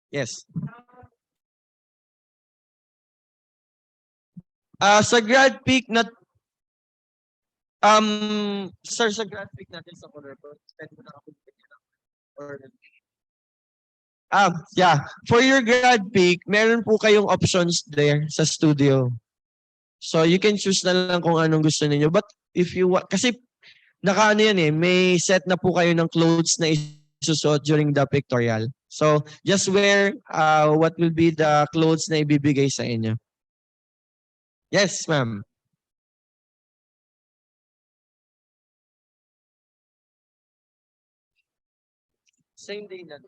Yes. Sa grad peak na sir, sa grad peak natin sa color po. Yeah. For your grad peak, meron po kayong options there sa studio. So you can choose na lang kung anong gusto niyo. But if you want, kasi nakaano yan may set na po kayo ng clothes na isusuot during the pictorial. So just wear what will be the clothes na ibibigay sa inyo. Yes, ma'am. Same day na.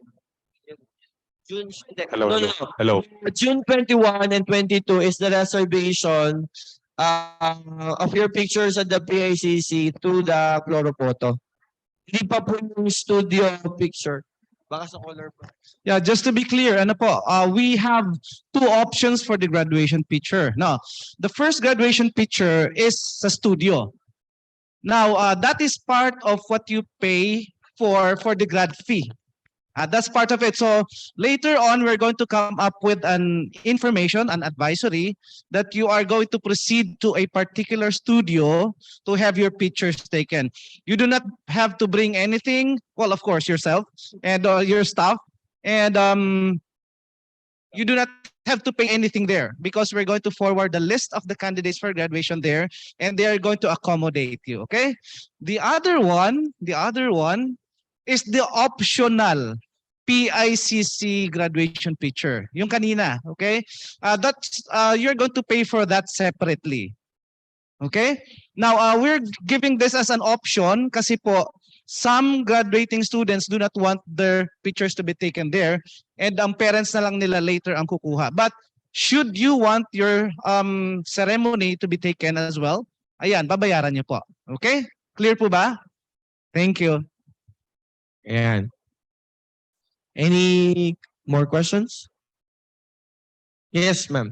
June, Hello. June 21 and 22 is the reservation of your pictures at the PICC to the Ploropoto. Hindi pa po yung studio picture. Baka sa color po. Yeah, just to be clear, ano po, we have two options for the graduation picture. Now, the first graduation picture is sa studio. Now, that is part of what you pay for the grad fee. That's part of it. So later on, we're going to come up with an information, an advisory that you are going to proceed to a particular studio to have your pictures taken. You do not have to bring anything. Well, of course, yourself and your staff. And you do not have to pay anything there because we're going to forward the list of the candidates for graduation there and they are going to accommodate you. Okay. The other one is the optional PICC graduation picture. Yung kanina, okay? That's you're going to pay for that separately. Okay? Now, we're giving this as an option kasi po some graduating students do not want their pictures to be taken there and ang parents na lang nila later ang kukuha. But should you want your ceremony to be taken as well, ayan, babayaran niyo po. Okay? Clear po ba? Thank you. Ayan. Any more questions? Yes, ma'am.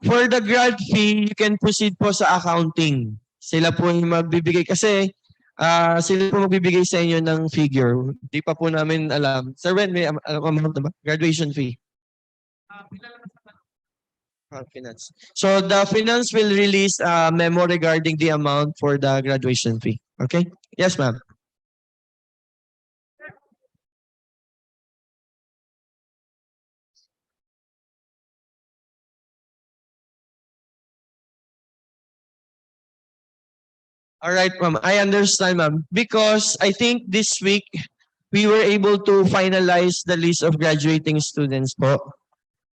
For the grad fee, you can proceed po sa accounting. Sila po yung magbibigay kasi sila po magbibigay sa inyo ng figure. Di pa po namin alam. Sir Wen, may amount na ba? Graduation fee. Finance. So the finance will release a memo regarding the amount for the graduation fee. Okay? Yes, ma'am. All right, ma'am. I understand, ma'am. Because I think this week, we were able to finalize the list of graduating students po.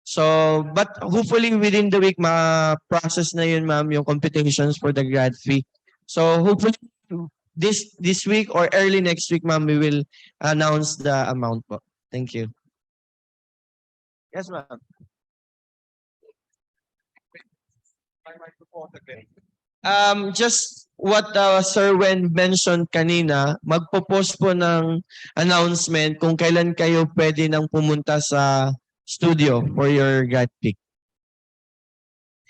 So, but hopefully within the week, ma-process na yun, ma'am, yung computations for the grad fee. So, hopefully this week or early next week, ma'am, we will announce the amount po. Thank you. Yes, ma'am. Just what Sir Wen mentioned kanina, magpo-post po ng announcement kung kailan kayo pwede nang pumunta sa studio for your grad pick.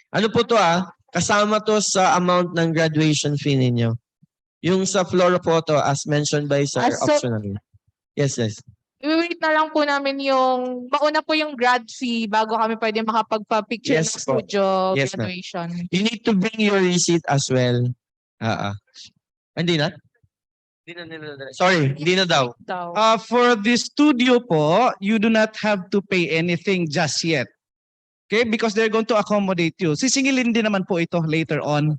Ano po to kasama to sa amount ng graduation fee ninyo. Yung sa floor photo as mentioned by Sir, So, optional. Yes, yes. i-wait na lang po namin yung, mauna po yung grad fee bago kami pwede makapagpa-picture Yes ng po. studio Yes, ma'am. graduation. You need to bring your receipt as well. Hindi na? Sorry, hindi na daw. Daw. For the studio po, you do not have to pay anything just yet. Okay? Because they're going to accommodate you. Sisingilin din naman po ito later on.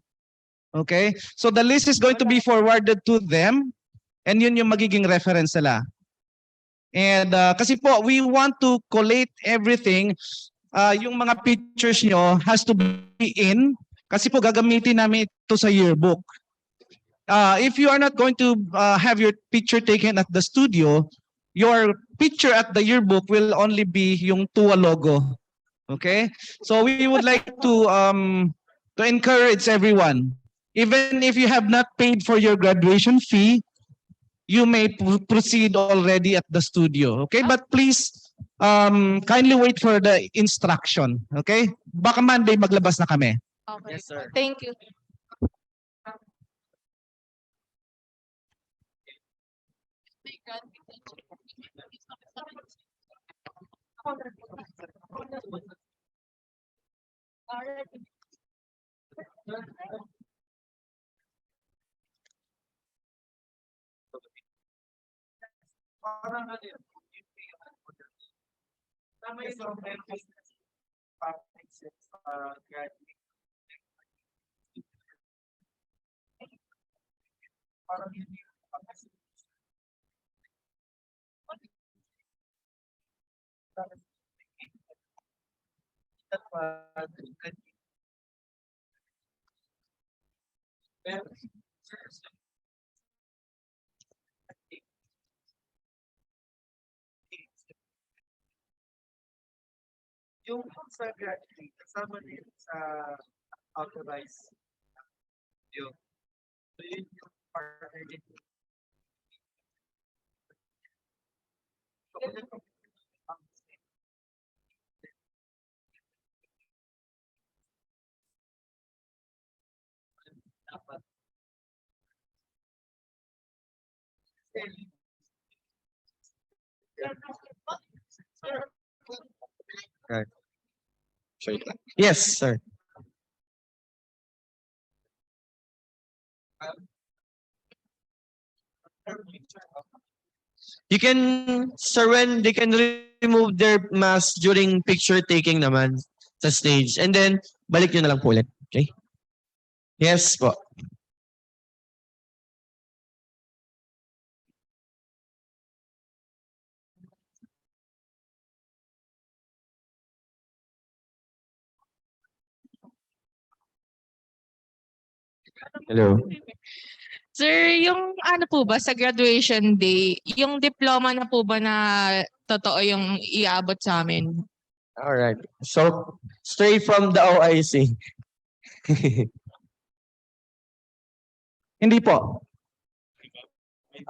Okay? So the list is going to be forwarded to them and yun yung magiging reference nila. And kasi po, we want to collate everything. Yung mga pictures nyo has to be in kasi po gagamitin namin ito sa yearbook. If you are not going to have your picture taken at the studio, your picture at the yearbook will only be yung TUA logo. Okay? So we would like to encourage everyone. Even if you have not paid for your graduation fee, you may proceed already at the studio. Okay? But please kindly wait for the instruction. Okay? Baka Monday maglabas na kami. Okay. Yes, sir. Thank you. Yung sa graduate, kasama din sa authorized yun. So yun yung partner din. Dapat. Yes, sir. You can, sir, when they can remove their mask during picture taking naman sa stage. And then, balik nyo na lang po ulit. Okay? Yes po. Hello. Sir, yung ano po ba sa graduation day, yung diploma na po ba na totoo yung iabot sa amin? Alright. So, straight from the OIC. Hindi po.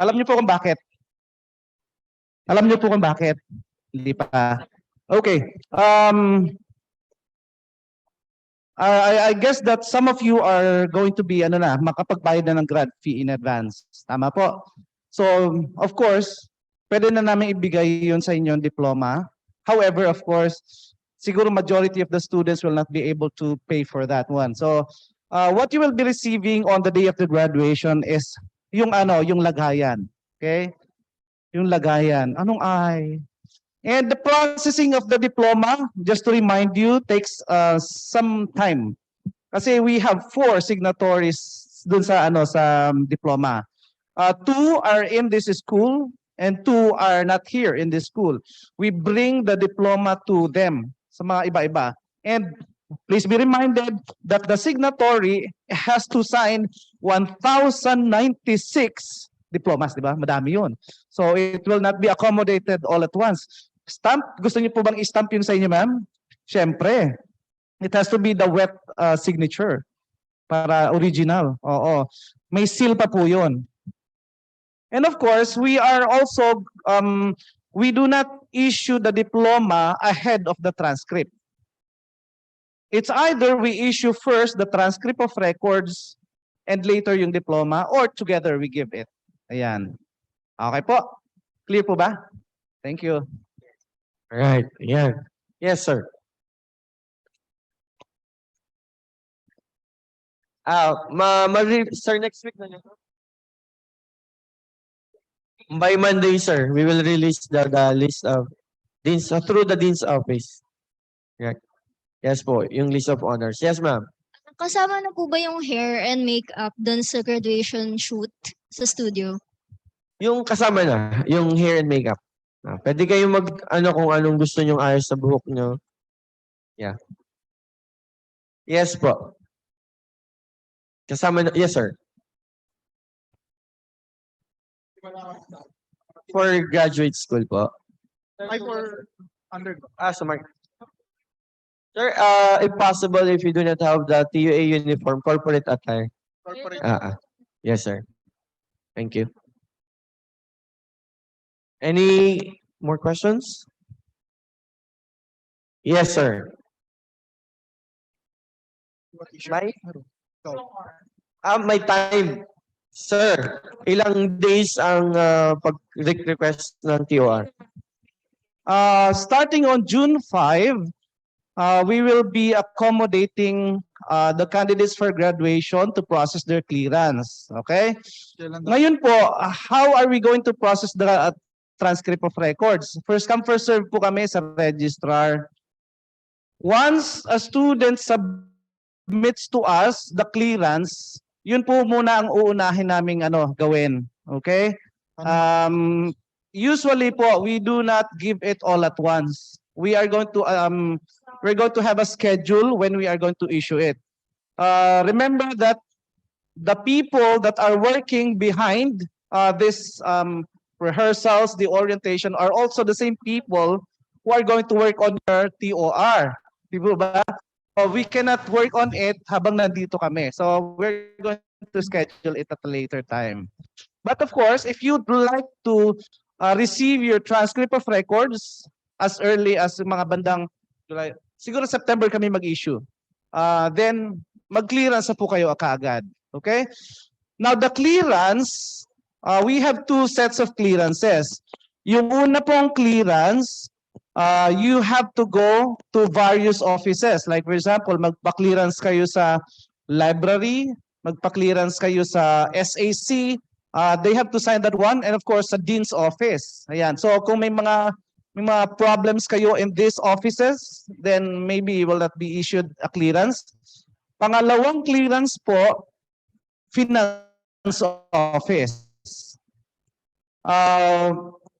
Alam niyo po kung bakit? Alam niyo po kung bakit? Hindi pa. Okay. I guess that some of you are going to be makapagbayad na ng grad fee in advance. Tama po. So, of course, pwede na namin ibigay yun sa inyong diploma. However, of course, siguro majority of the students will not be able to pay for that one. So, what you will be receiving on the day of the graduation is yung lagayan. Okay? Yung lagayan. Anong ay? And the processing of the diploma, just to remind you, takes some time. Kasi we have 4 signatories dun sa diploma. 2 are in this school and 2 are not here in this school. We bring the diploma to them sa mga iba-iba. And please be reminded that the signatory has to sign 1,096 diplomas, di ba? Madami yun. So it will not be accommodated all at once. Stamp, gusto niyo po bang i-stamp yun sa inyo, ma'am? Siyempre. It has to be the wet signature para original. Oo. May seal pa po yun. And of course, we are also, we do not issue the diploma ahead of the transcript. It's either we issue first the transcript of records and later yung diploma, or together we give it. Ayan. Okay po? Clear po ba? Thank you. Alright, ayan. Yes, sir. Sir, next week na niyo. By Monday, sir, we will release the list of deans through the dean's office. Yeah. Yes po, yung list of honors. Yes, ma'am. Kasama na po ba yung hair and makeup dun sa graduation shoot sa studio? Yung kasama na, yung hair and makeup. Pwede kayong ano kung anong gusto nyong ayos sa buhok nyo. Yeah. Yes po. Kasama na, yes, sir. For graduate school po. Ay, for undergrad. So sir, if possible, if you do not have the TUA uniform, corporate attire. Corporate. Yes, sir. Thank you. Any more questions? Yes, sir. May? May time. Sir, ilang days ang pag-request ng TOR? Starting on June 5, we will be accommodating the candidates for graduation to process their clearance. Okay? Ngayon po, how are we going to process the transcript of records? First come, first serve po kami sa registrar. Once a student submits to us the clearance, yun po muna ang uunahin naming gawin. Okay? Usually po, we do not give it all at once. We are going to we're going to have a schedule when we are going to issue it. Remember that the people that are working behind this rehearsals, the orientation, are also the same people who are going to work on your TOR. Di ba? We cannot work on it habang nandito kami. So we're going to schedule it at a later time. But of course, if you'd like to receive your transcript of records as early as mga bandang July, siguro September kami mag-issue. Then mag-clearance na po kayo kaagad. Okay? Now the clearance, we have two sets of clearances. Yung una pong clearance, you have to go to various offices. Like for example, magpa-clearance kayo sa library, magpa-clearance kayo sa SAC, they have to sign that one, and of course sa dean's office. Ayan. So kung may mga problems kayo in these offices, then maybe you will not be issued a clearance. Pangalawang clearance po, finance office.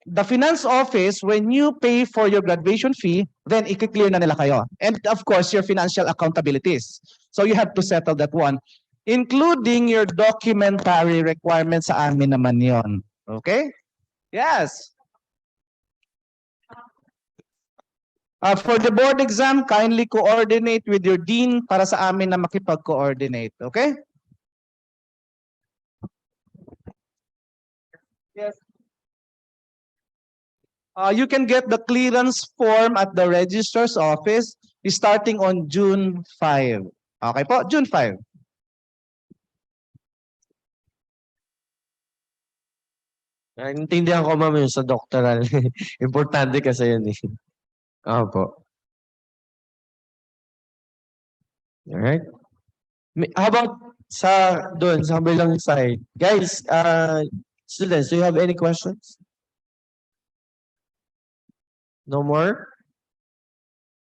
The finance office, when you pay for your graduation fee, then i-clear na nila kayo. And of course, your financial accountabilities. So you have to settle that one, including your documentary requirements sa amin naman yon. Okay? Yes. For the board exam, kindly coordinate with your dean para sa amin na makipag-coordinate. Okay? Yes. You can get the clearance form at the registrar's office starting on June 5. Okay po? June 5. Naintindihan ko, ma'am, yung sa doctoral. Importante kasi yun eh. Opo. Alright. How about doon sa kabilang side? Guys, students, do you have any questions? No more?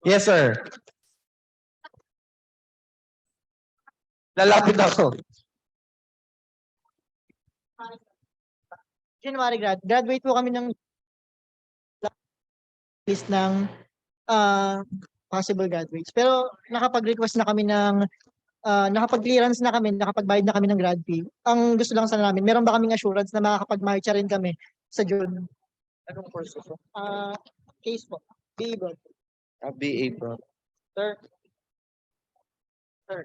Yes, sir. Lalapit ako. January graduate po kami ng list ng possible graduates. Pero nakapag-request na kami ng nakapag-clearance na kami, nakapagbayad na kami ng grad fee. Ang gusto lang sana namin, meron ba kaming assurance na makakapag-marcha rin kami sa June? Anong course ito? Case po. BE Broad. BA bro. Sir. Sir.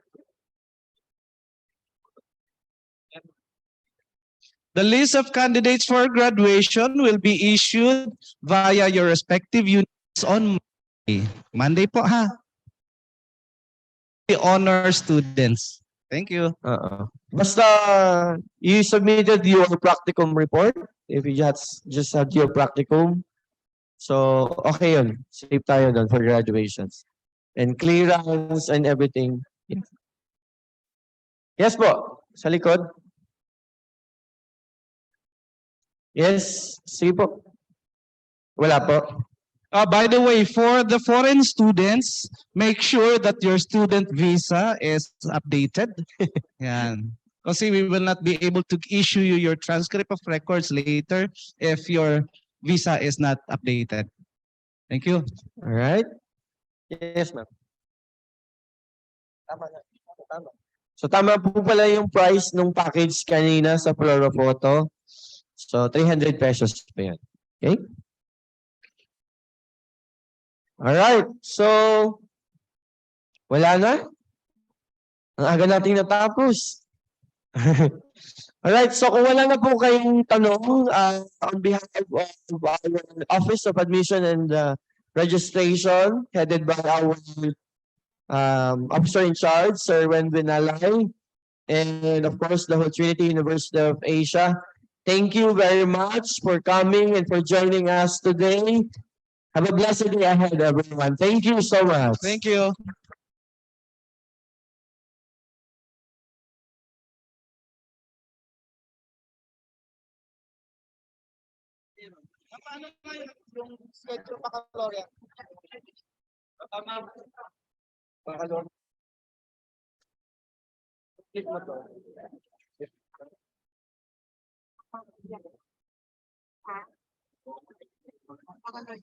The list of candidates for graduation will be issued via your respective units on Monday. Monday po ha. The honor students. Thank you. Basta you submitted your practicum report. If you just had your practicum. So, okay yun. Safe tayo doon for graduations. And clearance and everything. Yes po. Sa likod. Yes. Sige po. Wala po. By the way, for the foreign students, make sure that your student visa is updated. Yan. Kasi we will not be able to issue you your transcript of records later if your visa is not updated. Thank you. All right. Yes, ma'am. Tama na. Tama. So tama po pala yung price nung package kanina sa Photo. So 300 pesos pa yan. Okay? Alright. So wala na. Ang aga nating natapos. Alright. So kung wala na po kayong tanong on behalf of our Office of Admission and Registration headed by our officer in charge, Sir Wen Binalay, and of course the whole Trinity University of Asia. Thank you very much for coming and for joining us today. Have a blessed day ahead, everyone. Thank you so much. Thank you. Paano nga yung schedule baccalaureate? Bakalor. Click mo to.